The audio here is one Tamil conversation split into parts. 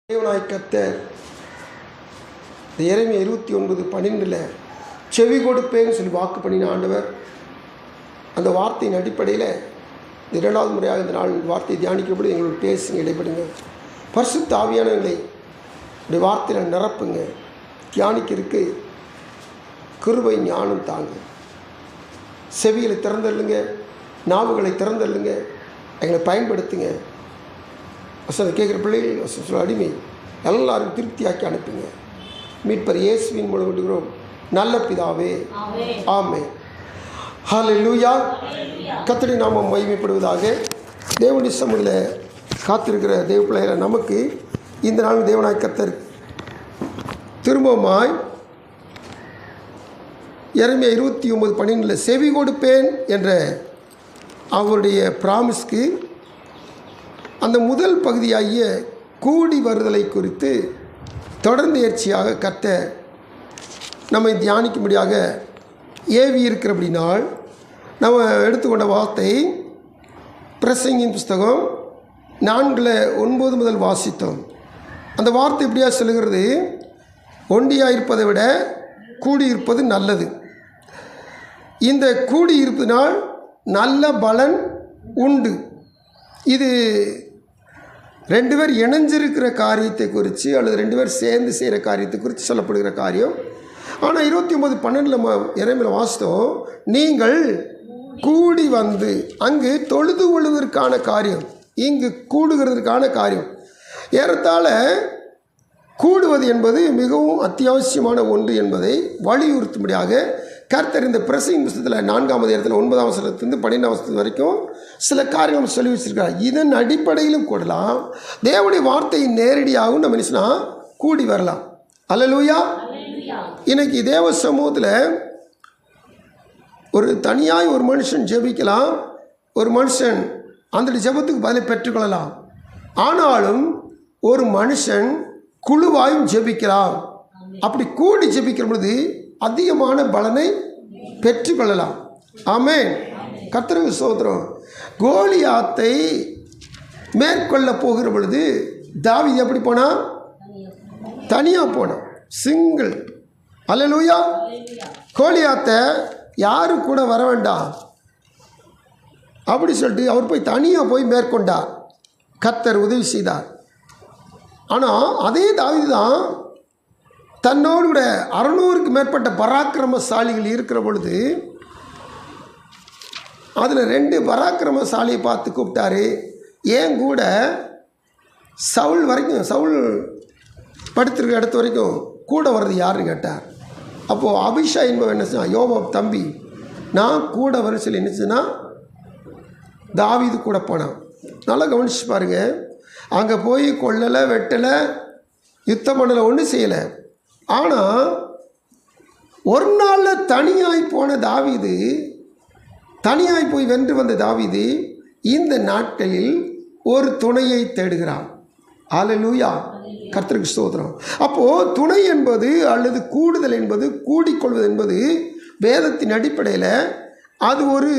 தேவனாய் கர்த்தர் எரேமியா 29:12 செவி கொடுப்பேன்னு சொல்லி வாக்கு பண்ணின ஆண்டவர். அந்த வார்த்தையின் அடிப்படையில் இரண்டாவது முறையாக இந்த நாள் வார்த்தையை தியானிக்கப்படும். எங்களோட பேசுங்க, இடைப்படுங்க. பரிசுத்த ஆவியானவர்களை இப்படி வார்த்தையில் நிரப்புங்க. தியானிக்கிறதுக்கு கிருபை ஞானம் தாங்க. செவிகளை திறந்தள்ளுங்க, நாவுகளை திறந்தள்ளுங்க, எங்களை பயன்படுத்துங்க. வசதி கேட்குற பிள்ளைகள் வசதி அடிமை எல்லாரும் திருப்தியாக்கி அனுப்புங்க. மீட்பர் இயேசுவின் மூலம் விடுகிறோம் நல்ல பிதாவே, ஆமென். ஹல்லேலூயா. கர்த்தருடைய நாமம் மகிமைப்படுவதாக. தேவனுடைய சமூகத்தில் காத்திருக்கிற தேவ பிள்ளைகளை நமக்கு இந்த நாள் தேவனாய் கர்த்தர் திரும்பவுமாய் எரேமியா 29:12 செவி கொடுப்பேன் என்ற அவருடைய பிராமிஸ்க்கு அந்த முதல் பகுதியாகிய கூடி வருதலை குறித்து தொடர்ந்து எச்சரிக்கையாக கர்த்தர் நம்மை தியானிக்கும்படியாக ஏவி இருக்கிறபடினால் நம்ம எடுத்துக்கொண்ட வார்த்தை பிரசங்கின் புஸ்தகம் 4:9 முதல் வாசித்தோம். அந்த வார்த்தை எப்படியா சொல்லுகிறது? ஒண்டியாக இருப்பதை விட கூடியிருப்பது நல்லது. இந்த கூடியிருப்பதினால் நல்ல பலன் உண்டு. இது ரெண்டு பேர் இணைஞ்சிருக்கிற காரியத்தை குறித்து அல்லது ரெண்டு பேர் சேர்ந்து செய்கிற காரியத்தை குறித்து சொல்லப்படுகிற காரியம். ஆனால் 29:12 நம்ம எரேமியா வாசித்தோம், நீங்கள் கூடி வந்து அங்கு தொழுது கொள்வதற்கான காரியம், இங்கு கூடுகிறதுக்கான காரியம். ஏறத்தாழ கூடுவது என்பது மிகவும் அத்தியாவசியமான ஒன்று என்பதை வலியுறுத்தும்படியாக கர்த்தர் இந்த பிரசங்கின் புஸ்தகத்தில் 4ஆம் அதிகாரத்தில் 9ஆம் வசனத்திலிருந்து 12ஆம் வசனம் வரைக்கும் சில காரியங்கள் சொல்லி வச்சிருக்கார். இதன் அடிப்படையிலும் கூடலாம், தேவனுடைய வார்த்தையை நேரடியாகவும் நம்ம என்ன கூடி வரலாம். அல்லேலூயா. இன்னைக்கு தேவ சமூகத்தில் ஒரு தனியாய் ஒரு மனுஷன் ஜெபிக்கலாம், ஒரு மனுஷன் அந்த ஜெபத்துக்கு பதிலை பெற்றுக்கொள்ளலாம். ஆனாலும் ஒரு மனுஷன் குழுவாயும் ஜெபிக்கலாம். அப்படி கூடி ஜெபிக்கிற பொழுது அதிகமான பலனை பெற்றுக்கொள்ளலாம். ஆமென். கர்த்தருக்கு ஸ்தோத்திரம். கோலியாத்தை மேற்கொள்ள போகிற பொழுது தாவீது எப்படி போனான்? தனியாக போனான், சிங்கிள். அல்லேலூயா. கோலியாத்தை யாரும் கூட வர வேண்டாம் அப்படி சொல்லிட்டு அவர் போய் தனியாக போய் மேற்கொண்டார். கர்த்தர் உதவி செய்தார். ஆனால் அதே தாவீது தான் தன்னோடு கூட 600க்கு மேற்பட்ட பராக்கிரமசாலிகள் இருக்கிற பொழுது அதில் 2 பராக்கிரமசாலியை பார்த்து கூப்பிட்டாரு. ஏன் கூட சவுல் வரைக்கும், சவுல் படுத்திருக்க இடத்து வரைக்கும் கூட வர்றது யாருன்னு கேட்டார். அப்போது அபிஷா என்பவன் என்ன சொன்னா, யோவாப் தம்பி நான் கூட வர சொல்லி என்னச்சுன்னா தாவீது கூட போனான். நல்லா கவனிச்சு பாருங்க. அங்கே போய் கொல்லலை, வெட்டலை, யுத்தம் பண்ணலை, ஒன்றும் செய்யலை. ஆனால் ஒரு நாளில் தனியாய் போன தாவீது, தனியாய் போய் வென்று வந்த தாவீது இந்த நாட்களில் ஒரு துணையை தேடுகிறான். அல்லேலூயா. கர்த்தருக்கு ஸ்தோத்திரம். அப்போது துணை என்பது அல்லது கூடுதல் என்பது, கூடிக்கொள்வது என்பது வேதத்தின் அடிப்படையில் அது ஒரு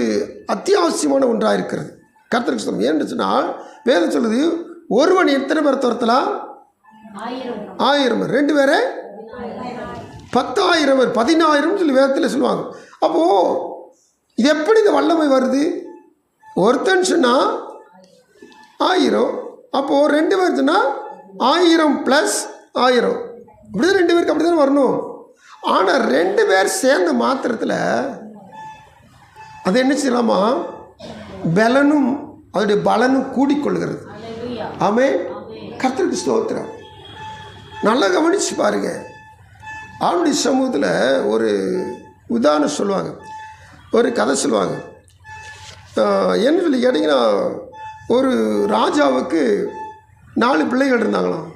அத்தியாவசியமான ஒன்றாக இருக்கிறது. கர்த்தருக்கு ஸ்தோத்திரம். ஏன்னு சொன்னால் வேதம் சொல்லுது, ஒருவன் எத்தனை பேர் துரத்தலாம்? 1000 பேர். 2 பேரை 10,000 பேர், 10,000 சொல்லி வேதத்தில் சொல்லுவாங்க. அப்போது இது எப்படி இந்த வல்லமை வருது? ஒருத்தன் சொன்னால் 1000, அப்போது 2 பேர் சொன்னால் 1000 + 1000, இப்படி தான் 2 பேருக்கு அப்படி தானே வரணும். ஆனால் 2 பேர் சேர்ந்த மாத்திரத்தில் அது என்ன செய்யலாமா? பலனும் அதோடைய பலனும் கூடிக்கொள்கிறது. ஆமென். கர்த்தருக்கு ஸ்தோத்திரம். நல்லா கவனிச்சு பாருங்க. அவனுடைய சமூகத்தில் ஒரு உதாரணம் சொல்லுவாங்க, ஒரு கதை சொல்லுவாங்க. என்ன சொல்லி கேட்டிங்கன்னா, ஒரு ராஜாவுக்கு 4 பிள்ளைகள் இருந்தாங்களாம்.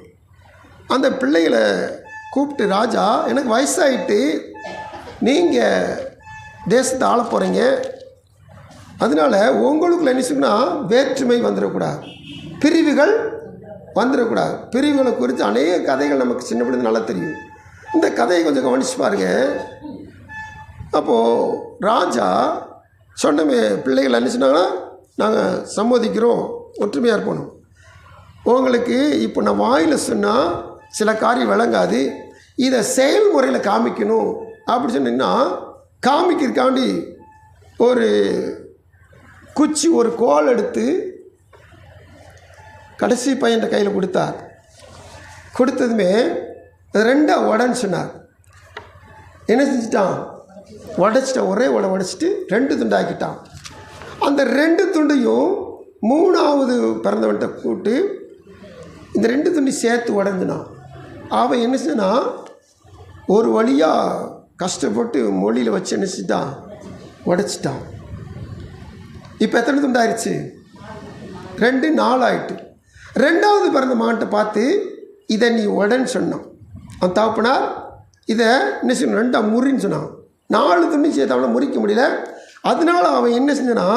அந்த பிள்ளைகளை கூப்பிட்டு, ராஜா எனக்கு வயசாகிட்டு, நீங்கள் தேசத்தை ஆள போகிறீங்க, அதனால் உங்களுக்குள்ள என்ன சொன்னா வேற்றுமை வந்துடக்கூடாது, பிரிவுகள் வந்துடக்கூடாது. பிரிவுகளை குறித்து அநேக கதைகள் நமக்கு சின்ன பிள்ளை நல்லா தெரியும். இந்த கதையை கொஞ்சம் கவனிச்சு பாருங்க. அப்போது ராஜா சொன்னமே பிள்ளைகள் என்ன சொன்னாங்கன்னா, நாங்கள் சம்மதிக்கிறோம், ஒற்றுமையாக இருப்போம். உங்களுக்கு இப்போ நான் வாயில் சொன்னால் சில காரியம் விளங்காது, இதை செயல்முறையில் காமிக்கணும் அப்படி சொன்னீங்கன்னா காமிக்கிறதுக்காண்டி ஒரு குச்சி ஒரு கோல் எடுத்து கடைசி பையன் கையில் கொடுத்தார். கொடுத்ததுமே ரெண்டாக உடன்னு சொன்னார். என்ன செஞ்சிட்டான்? உடைச்சிட்டான். ஒரே உடைச்சிட்டு 2 துண்டாக்கிட்டான். அந்த 2 துண்டையும் 3வது பிறந்தவன்கிட்ட கூப்பிட்டு இந்த 2 துண்டி சேர்த்து உடஞ்சினான். அவன் என்ன செஞ்சானா ஒரு வழியாக கஷ்டப்பட்டு மொழியில் வச்சு என்ன செஞ்சிட்டான்? உடைச்சிட்டான். இப்போ எத்தனை துண்டாயிருச்சு? 2 4 ஆயிட்டு. 2வது பிறந்த மகன்கிட்ட பார்த்து இதை நீ உடன்னு சொன்னான். அவன் தகப்பனார் இதை என்ன செய்யணும்? 2ஆக முறின்னு சொன்னான். 4 துணி சேர்த்து அவனை முறிக்க முடியல. அதனால அவன் என்ன செஞ்சானா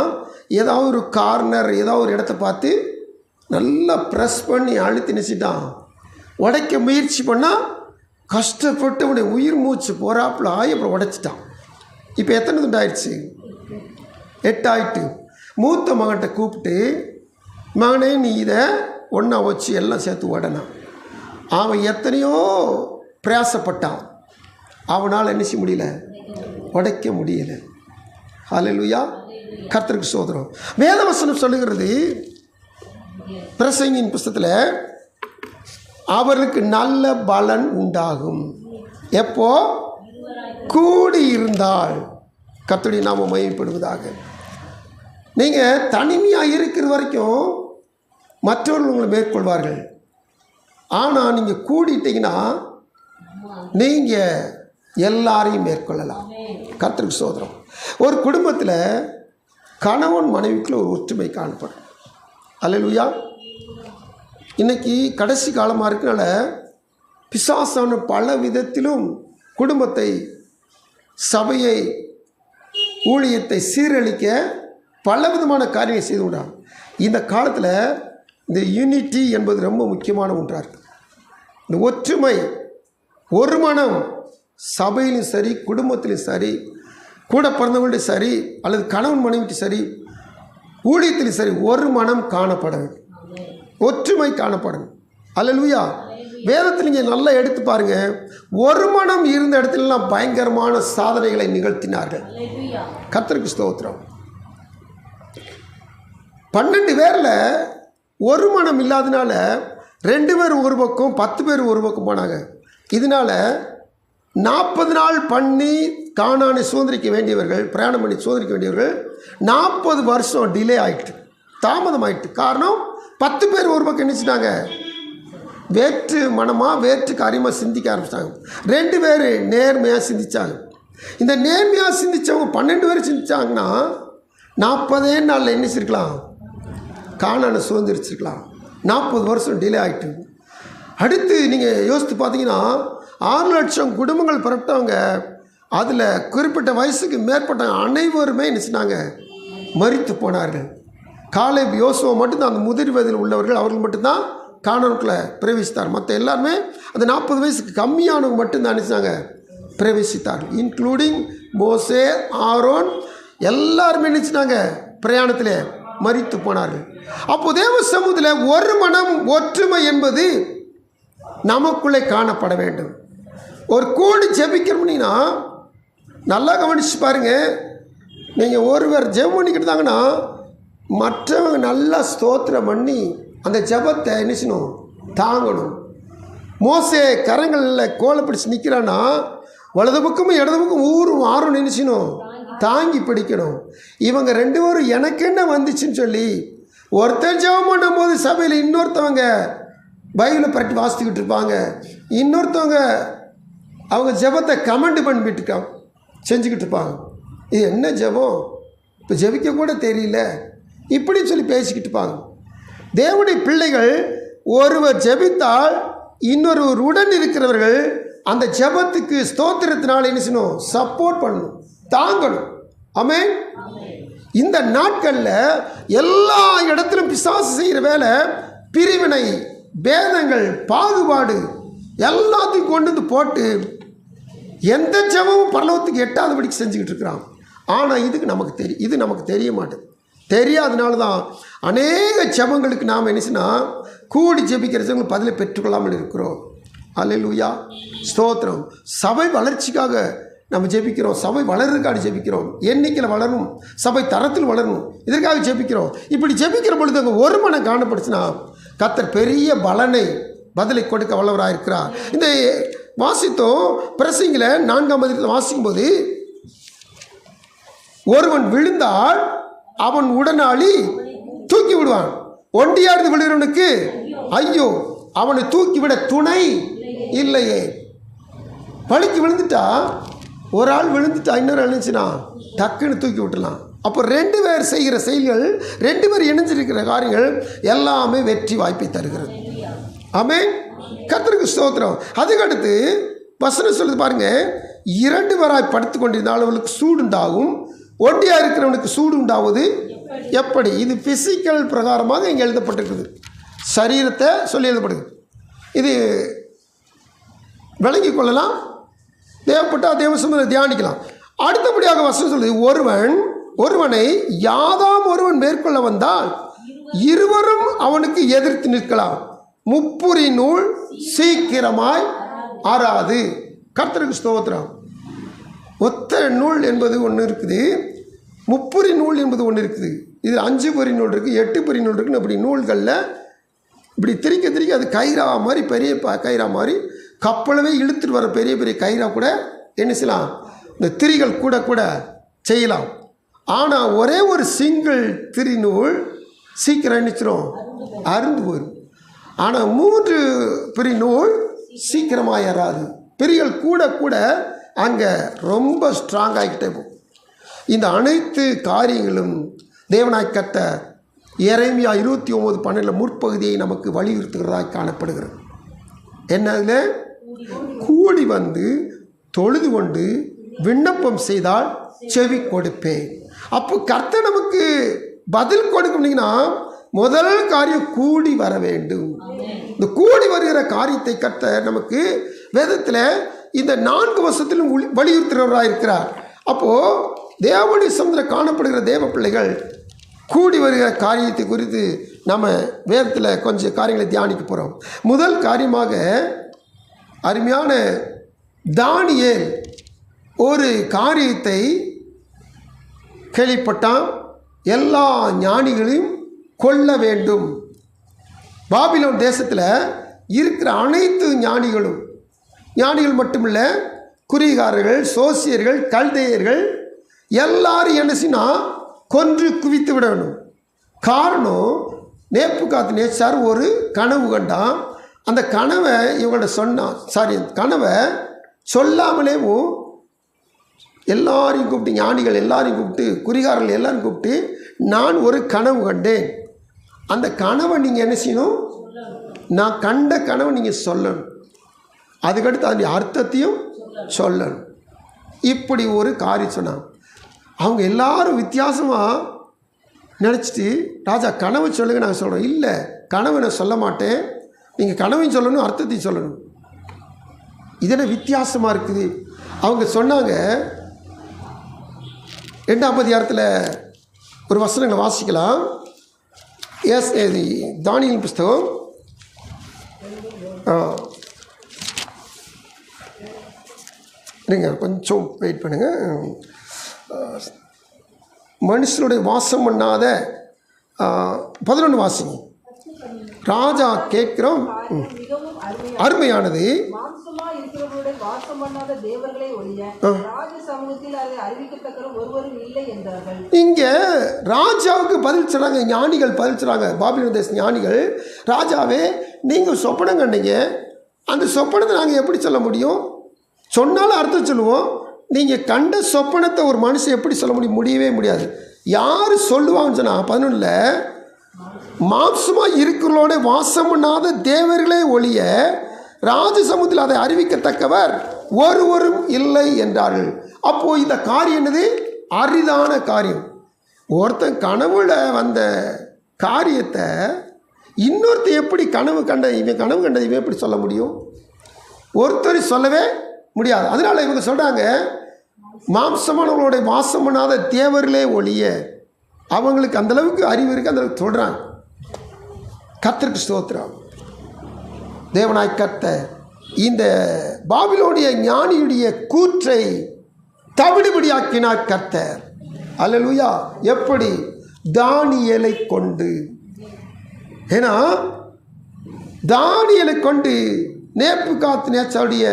ஏதாவது ஒரு கார்னர் ஏதாவது ஒரு இடத்த பார்த்து நல்லா ப்ரெஸ் பண்ணி அழுத்தி நினச்சிட்டான். உடைக்க முயற்சி பண்ணால் கஷ்டப்பட்டு அவனுடைய உயிர் மூச்சு போகிறாப்புல ஆகி அப்புறம் உடைச்சிட்டான். இப்போ எத்தனை துண்டாயிடுச்சு? 8 ஆயிட்டு. மூத்த மகன்கிட்ட கூப்பிட்டு மகனே நீ இதை ஒன்றா வச்சு எல்லாம் சேர்த்து உடனான். அவன் எத்தனையோ பிரயாசப்பட்டான். அவனால் என்ன செய்ய முடியல? உடைக்க முடியலை. ஹல்லேலூயா, கர்த்தருக்கு ஸ்தோத்திரம். வேதவசனம் சொல்லுகிறது பிரசங்கியின் புஸ்தகத்தில் அவருக்கு நல்ல பலன் உண்டாகும். எப்போ? கூடி இருந்தால். கர்த்தருடைய நாமம் மகிமைப்படுவதாக. நீங்கள் தனிமையாக இருக்கிற வரைக்கும் மற்றவர்கள் உங்களை மேற்கொள்வார்கள். ஆனால் நீங்கள் கூடிட்டீங்கன்னா நீங்கள் எல்லாரையும் மேற்கொள்ளலாம். கர்த்தருக்கு ஸ்தோத்திரம். ஒரு குடும்பத்தில் கணவன் மனைவிக்குள்ள ஒரு ஒற்றுமை காணப்படும். அல்லேலூயா. இன்றைக்கி கடைசி காலமாக இருக்கனால பிசாசான பல விதத்திலும் குடும்பத்தை, சபையை, ஊழியத்தை சீரழிக்க பல விதமான காரியங்களை செய்து விடாங்க. இந்த காலத்தில் இந்த யூனிட்டி என்பது ரொம்ப முக்கியமான ஒன்றாக இருக்குது. இந்த ஒற்றுமை, ஒரு மனம், சபையிலும் சரி, குடும்பத்திலும் சரி, கூட பிறந்தவங்கள்ட்ட சரி, அல்லது கணவன் மனைவிட்டு சரி, ஊழியத்திலும் சரி, ஒரு மனம் காணப்பட வேண்டும். ஒற்றுமை காணப்படும். அல்லேலூயா. வேதத்தில் நீங்கள் நல்லா எடுத்து பாருங்கள். ஒரு மனம் இருந்த இடத்துலலாம் பயங்கரமான சாதனைகளை நிகழ்த்தினார்கள். கர்த்தருக்கு ஸ்தோத்திரம். 12 பேரில் ஒரு மனம் இல்லாதனால 2 பேர் ஒரு பக்கம், 10 பேர் ஒரு பக்கம் போனாங்க. இதனால் 40 நாள் பண்ணி கானானை சுதந்திரிக்க வேண்டியவர்கள், பிரயாணம் பண்ணி சுதந்திரிக்க வேண்டியவர்கள் 40 வருஷம் டிலே ஆகிட்டு, தாமதம் ஆகிட்டு. காரணம் 10 பேர் ஒரு பக்கம் நினச்சிட்டாங்க, வேற்று மனமாக வேற்று காரியமாக சிந்திக்க ஆரம்பிச்சிட்டாங்க. 2 பேர் நேர்மையாக சிந்தித்தாங்க. இந்த நேர்மையாக சிந்தித்தவங்க 12 பேர் சிந்தித்தாங்கன்னா 40 நாளில் என்ன செஞ்சிருக்கலாம்? கானானை சுதந்திரிச்சிருக்கலாம். 40 வருஷம் டிலே ஆகிட்டு. அடுத்து நீங்கள் யோசித்து பார்த்தீங்கன்னா 6 லட்சம் குடும்பங்கள் பிறட்டவங்க, அதில் குறிப்பிட்ட வயசுக்கு மேற்பட்ட அனைவருமே என்ன செஞ்சாங்க? மரித்து போனார்கள். காலேப், யோசுவா மட்டும்தான் அந்த முதிர் வயதில் உள்ளவர்கள், அவர்கள் மட்டும்தான் கானானுக்குள்ளே பிரவேசித்தார். மற்ற எல்லாருமே அந்த 40 வயசுக்கு கம்மியானவங்க மட்டும்தான் நினச்சாங்க பிரவேசித்தார்கள். இன்க்ளூடிங் மோசே, ஆரோன், எல்லாருமே நினச்சினாங்க பிரயாணத்தில் மரித்து போனார்கள். அப்போ தேவ சமூகத்தில் ஒரு மனம், ஒற்றுமை என்பது நமக்குள்ளே காணப்பட வேண்டும். ஒரு கூடி ஜெபிக்கணும்னா நல்லா கவனிச்சு பாருங்கள். நீங்கள் ஒருவர் ஜெபம் பண்ணிக்கிட்டு தாங்கன்னா மற்றவங்க நல்லா ஸ்தோத்திரம் பண்ணி அந்த ஜெபத்தை என்ன செய்யணும்? தாங்கணும். மோசே கரங்களில் கோலை பிடிச்சி நிற்கிறான்னா வலது பக்கமும் இடது பக்கம் ஊரும் ஆறும் நினைச்சினும் தாங்கி பிடிக்கணும். இவங்க 2 பேரும் எனக்கு என்ன வந்துச்சுன்னு சொல்லி ஒருத்தர் ஜெபம் பண்ணும் போது சபையில் இன்னொருத்தவங்க பைபிளை பரட்டி வாசித்துக்கிட்டு இருப்பாங்க, இன்னொருத்தவங்க அவங்க ஜெபத்தை கமெண்ட் பண்ணிட்டு செஞ்சுக்கிட்டு இருப்பாங்க. இது என்ன ஜெபம், இப்போ ஜெபிக்க கூட தெரியல, இப்படி சொல்லி பேசிக்கிட்டு இருப்பாங்க. தேவனுடைய பிள்ளைகள் ஒருவர் ஜெபித்தால் இன்னொருவர் உடன் இருக்கிறவர்கள் அந்த ஜெபத்துக்கு ஸ்தோத்திரத்தினால் என்ன செய்யணும்? சப்போர்ட் பண்ணணும், தாங்கணும். ஆமென். இந்த நாட்களில் எல்லா இடத்திலும் பிசாசு செய்கிற வேலை, பிரிவினை, பேதங்கள், பாகுபாடு எல்லாத்தையும் கொண்டு வந்து போட்டு எந்த ஜெபமும் பரலோகத்துக்கு எட்டாதபடிக்கு செஞ்சுக்கிட்டு இருக்கிறான். ஆனால் இது நமக்கு தெரிய மாட்டேது. தெரியாதனால தான் அநேக ஜெபங்களுக்கு நாம் என்னச்சுன்னா கூடி ஜெபிக்கிறவங்க பதிலை பெற்றுக்கொள்ளாமல் இருக்கிறோம். அல்லேலூயா, ஸ்தோத்திரம். சபை வளர்ச்சிக்காக நம்ம ஜெபிக்கிறோம், சபை வளர்றதுக்காக ஜெபிக்கிறோம், எண்ணிக்கையில் வளரணும், சபை தரத்தில் வளரணும், இதற்காக ஜெபிக்கிறோம். இப்படி ஜெபிக்கிற பொழுது அங்கே ஒரு மனம் காணப்படுச்சுன்னா கர்த்தர் பெரிய பலனை பதிலை கொடுக்க வல்லவராக இருக்கிறார். இந்த வாசித்தோம் பிரசங்கில 4ஆம் அதிகாரத்தில் வாசிக்கும்போது, ஒருவன் விழுந்தால் அவன் உடனாளி தூக்கி விடுவான், ஒண்டியார்ந்து விழுகிறவனுக்கு ஐயோ, அவனை தூக்கிவிட துணை இல்லையே. பழிக்கு விழுந்துட்டா, ஒரு ஆள் விழுந்துட்டா இன்னொரு ஆள் இருந்துச்சுன்னா டக்குன்னு தூக்கி விட்டுலாம். அப்போ 2 பேர் செய்கிற செயல்கள், 2 பேர் இணைஞ்சிருக்கிற காரியங்கள் எல்லாமே வெற்றி வாய்ப்பை தருகிறது. ஆமென், கர்த்தருக்கு ஸ்தோத்திரம். அதுக்கடுத்து வசனம் சொல்லுது பாருங்க, 2 பேராய் படுத்து கொண்டிருந்தால் அவளுக்கு சூடு உண்டாகும், ஒண்டியாக இருக்கிறவனுக்கு சூடு உண்டாவது எப்படி? இது பிசிக்கல் பிரகாரமாக இங்கே எழுதப்பட்டிருக்குது, சரீரத்தை சொல்லி எழுதப்படுது. இது விளங்கிக் கொள்ளலாம், தேவைப்பட்டால் தேவ சமூகத்தை தியானிக்கலாம். அடுத்தபடியாக வசனம் சொல்லுது, ஒருவனை யாதாம் ஒருவன் மேற்கொள்ள வந்தால் இருவரும் அவனுக்கு எதிர்த்து நிற்கலாம், முப்புரி நூல் சீக்கிரமாய் ஆறாது. கர்த்தருக்கு ஸ்தோத்திரம். ஒத்த நூல் என்பது ஒன்று இருக்குது, முப்புரி நூல் என்பது ஒன்று இருக்குது. இது 5 பொறி நூல் இருக்குது, 8 பொறி நூல் இருக்குன்னு. அப்படி நூல்களில் இப்படி திரிக்க அது கயிறா மாதிரி, பெரிய கயிறா மாதிரி, கப்பலவே இழுத்துட்டு வர பெரிய பெரிய கயிறா கூட என்ன செய்யலாம், இந்த திரிகள் கூட கூட செய்யலாம். ஆனால் ஒரே ஒரு சிங்கிள் திரி நூல் சீக்கிரம் நினைச்சிடும், அருந்து போயிடும். ஆனால் 3 பிரி நூல் சீக்கிரமாக ஏறாது, பிரிகள் கூட கூட அங்கே ரொம்ப ஸ்ட்ராங் ஆகிக்கிட்டே போகும். இந்த அனைத்து காரியங்களும் தேவனாய் கட்ட எரேமியா 29:12 முற்பகுதியை நமக்கு வலியுறுத்துகிறதாக காணப்படுகிறது. என்னதுல கூடி வந்து தொழுது கொண்டு விண்ணப்பம் செய்தால் செவி கொடுப்பேன். அப்போ கர்த்தர் நமக்கு பதில் கொடுக்கணும்னா முதல் காரியம் கூடி வர வேண்டும். இந்த கூடி வருகிற காரியத்தை கர்த்தர் நமக்கு வேதத்தில் இந்த 4 வருஷத்திலும் வலியுறுத்துகிறவராக இருக்கிறார். அப்போது தேவனுடைய சமூகத்தில் காணப்படுகிற தேவ பிள்ளைகள் கூடி வருகிற காரியத்தை குறித்து நம்ம வேதத்தில் கொஞ்சம் காரியங்களை தியானிக்க போகிறோம். முதல் காரியமாக அருமையான தானியேல் ஒரு காரியத்தை கேள்விப்பட்டான், எல்லா ஞானிகளையும் கொல்ல வேண்டும். பாபிலோன் தேசத்தில் இருக்கிற அனைத்து ஞானிகள் மட்டுமில்ல, குறிகாரர்கள், சோசியர்கள், கல்தேயர்கள் எல்லாரும் என்ன செய்யனா கொன்று குவித்து விட வேண்டும். காரணம், நேபுகாத்நேச்சார் ஒரு கனவு கண்டான். அந்த கனவை இவங்கள்ட்ட கனவை சொல்லாமலேவும் எல்லாரையும் கூப்பிட்டு, ஞானிகள் எல்லாரையும் கூப்பிட்டு, குறிகாரர்கள் எல்லாரும் கூப்பிட்டு, நான் ஒரு கனவு கண்டேன், அந்த கனவை நீங்கள் என்ன செய்யணும், நான் கண்ட கனவை நீங்கள் சொல்லணும், அதுக்கடுத்து அதனுடைய அர்த்தத்தையும் சொல்லணும். இப்படி ஒரு காரியம் சொன்னாங்க. அவங்க எல்லாரும் வித்தியாசமாக நினச்சிட்டு, ராஜா கனவு சொல்லுங்க நாங்கள் சொல்கிறோம். இல்லை, கனவை நான் சொல்ல மாட்டேன், நீங்கள் கனவையும் சொல்லணும், அர்த்தத்தையும் சொல்லணும். இதென்ன வித்தியாசமாக இருக்குது. அவங்க சொன்னாங்க, 2ஆம் அதிகாரத்தில் ஒரு வசனங்களை வாசிக்கலாம். தானியேல் புஸ்தகம் நீங்கள் கொஞ்சம் வெயிட் பண்ணுங்கள். மனுஷனுடைய வாசம் பண்ணாத 11 வாசிங்க. ராஜா கேட்கிறோம், அருமையானது இங்கே ராஜாவுக்கு பதில் சொல்றாங்க, ஞானிகள் பதில் சொல்றாங்க. பாபிலோன் தேச ஞானிகள், ராஜாவே நீங்கள் சொப்பனம் கண்டீங்க, அந்த சொப்பனத்தை நாங்கள் எப்படி சொல்ல முடியும், சொன்னாலும் அர்த்தம் சொல்லுவோம், நீங்கள் கண்ட சொப்பனத்தை ஒரு மனுஷன் எப்படி சொல்ல முடியும், முடியவே முடியாது. யார் சொல்லுவாங்கன்னு சொன்னால் 11 மாம்சமாக இருக்கிறவங்களோட வாசம் பண்ணாத தேவர்களே ஒழிய ராஜ சமூகத்தில் அதை அறிவிக்கத்தக்கவர் ஒருவரும் இல்லை என்றார்கள். அப்போது இந்த காரியம் என்னது, அரிதான காரியம். ஒருத்தன் கனவுல வந்த காரியத்தை இன்னொருத்தர் எப்படி கனவு கண்ட இவன் எப்படி சொல்ல முடியும், ஒருத்தர் சொல்லவே முடியாது. அதனால் இவங்க சொல்கிறாங்க, மாம்சமானவர்களுடைய வாசம் பண்ணாத தேவர்களே ஒழிய அவங்களுக்கு அந்தளவுக்கு அறிவு இருக்குது, அந்தளவுக்கு சொல்கிறாங்க. கர்த்தருக்கு ஸ்தோத்திரம். தேவனாய் கர்த்தர் இந்த பாபிலோனிய ஞானியுடைய கூற்றை தவிடுபடியாக்கினார் கர்த்தர். அல்லேலூயா. எப்படி? தானியேலை கொண்டு. ஏன்னா தானியேலை கொண்டு நேபுகாத்நேச்சாருடைய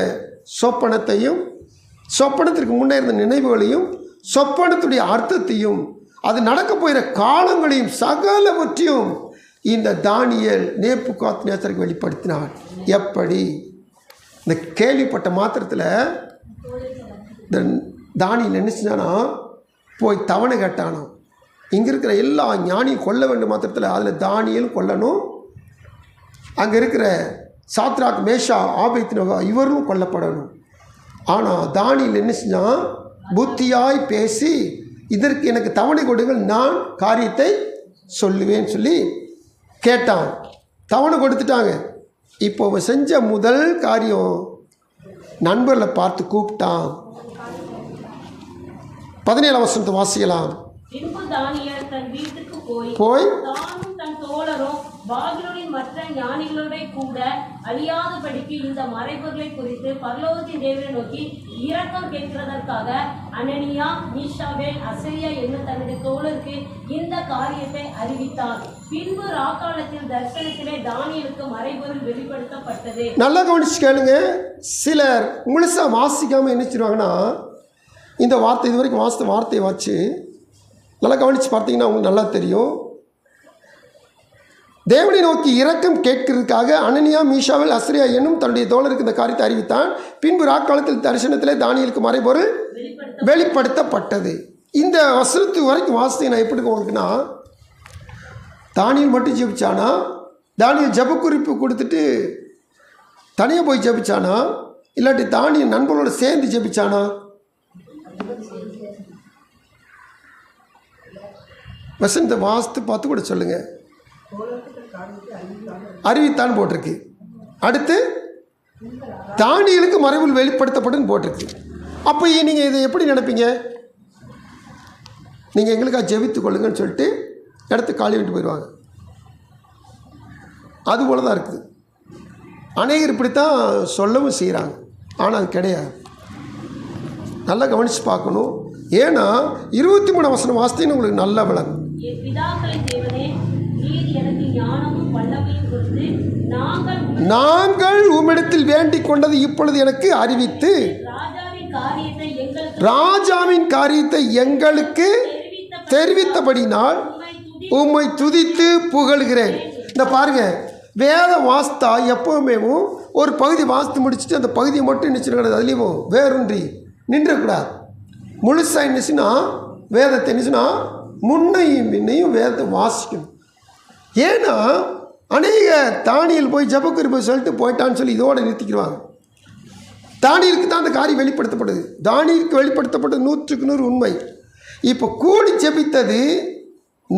சொப்பனத்தையும், சொப்பனத்திற்கு முன்னே இருந்த நினைவுகளையும், சொப்பனத்துடைய அர்த்தத்தையும், அது நடக்க போகிற காலங்களையும் சகலவற்றையும் இந்த தானியேல் நேபுகாத்நேச்சாருக்கு வெளிப்படுத்தினார். எப்படி? இந்த கேள்விப்பட்ட மாத்திரத்தில் இந்த தானியேல் என்ன செஞ்சானா, போய் தவணை கேட்டானோ. இங்கே இருக்கிற எல்லா ஞானியும் கொல்ல வேண்டும் மாத்திரத்தில் அதில் தானியேல் கொல்லணும். அங்கே இருக்கிற சாத்ராக், மேஷா, ஆபேத்நேகோ இவரும் கொல்லப்படணும். ஆனால் தானியேல் என்ன செஞ்சான்? புத்தியாய் பேசி, இதற்கு எனக்கு தவணை கொடுங்கள், நான் காரியத்தை சொல்லுவேன்னு சொல்லி கேட்டான். தவணை கொடுத்துட்டாங்க. இப்போ அவன் செஞ்ச முதல் காரியம் நண்பர்களை பார்த்து கூப்பிட்டான். 17 வசனத்தை வாசிக்கலாம். போய் பாபிலோனின் மற்ற ஞானிகளோட கூட அழியாதபடிக்கு இந்த மறைபொருளை குறித்து பரலோகத்தின் தேவனை நோக்கி இரக்கம் கேட்கிறதற்காக அனனியா, மீஷாவேல், அசரியா என்னும் தன்னுடைய தோழருக்கு இந்த காரியத்தை அறிவித்தான். பின்பு ராக்காலத்தில் தரிசனத்திலே தானியேலுக்கு மறைபொருள் வெளிப்படுத்தப்பட்டது. நல்லா கவனிச்சு கேளுங்க. சிலர் முழுசா வாசிக்காம என்ன செய்வாங்கன்னா, இந்த வார்த்தை இது வரைக்கும் வாசித்த வார்த்தையை வச்சு நல்லா கவனித்து பார்த்தீங்கன்னா உங்களுக்கு நல்லா தெரியும். தேவனை நோக்கி இரக்கம் கேட்கிறதுக்காக அனனியா, மீஷாவேல், அசரியா என்னும் தன்னுடைய தோழருக்கு இந்த காரியத்தை அறிவித்தான். பின்பு ராக்காலத்தில் தரிசனத்திலே தானியேலுக்கு மறைபொருள் வெளிப்படுத்தப்பட்டது. இந்த வசனத்து வரைக்கும் வாசித்து நான் எப்படி உங்களுக்குன்னா, தானியேல் மட்டும் ஜெபிச்சானா, தானியேல் ஜெப குறிப்பு கொடுத்துட்டு தனியாக போய் ஜெபிச்சானா, இல்லாட்டி தானியேல் நண்பர்களோட சேர்ந்து ஜெபிச்சானா? வசனத்தை வாசித்து பார்த்து கூட சொல்லுங்கள். அறிவித்தான் போட்டிருக்கு. அடுத்து தானியேலுக்கு மறைபொருள் வெளிப்படுத்தப்படும் போட்டிருக்கு. அப்போ நீங்கள் இதை எப்படி நினைப்பீங்க? நீங்கள் எங்களுக்காக ஜெபித்து கொள்ளுங்கன்னு சொல்லிட்டு இடத்து காலி விட்டு போயிடுவாங்க. அதுபோல தான் இருக்குது. அநேகர் இப்படித்தான் சொல்லவும் செய்கிறாங்க. ஆனால் அது கிடையாது. நல்லா கவனித்து பார்க்கணும். ஏன்னா 23 வசனம் வாசித்தீங்கன்னா உங்களுக்கு நல்லா விளங்கும். நாங்கள் உம்மிடத்தில் வேண்டிக் கொண்டது இப்பொழுது எனக்கு அறிவித்து ராஜாவின் காரியத்தை எங்களுக்கு தெரிவித்தபடினால் உம்மை துதித்து புகழ்கிறேன். இந்த பாருங்க, வேதம் வாசித்தா எப்பவுமே ஒரு பகுதி வாசித்து முடிச்சுட்டு அந்த பகுதியை மட்டும் நினைச்சிருக்கிறது, அதுலேயும் வேறொன்றி நின்றக்கூடாது. முழுசாக என்னச்சுன்னா வேதத்தை என்னச்சுன்னா முன்னையும் பின்னையும் வேதத்தை வாசிக்கணும். ஏன்னா அநேக தானியேல் போய் ஜெபக்குறிப்பை சொல்லிட்டு போயிட்டான்னு சொல்லி இதோடு நிறுத்திக்கிடுவாங்க. தானியேலுக்கு தான் அந்த காரியம் வெளிப்படுத்தப்படுது. தானியேலுக்கு வெளிப்படுத்தப்பட்டது 100க்கு 100 உண்மை. இப்போ கூடி ஜெபித்தது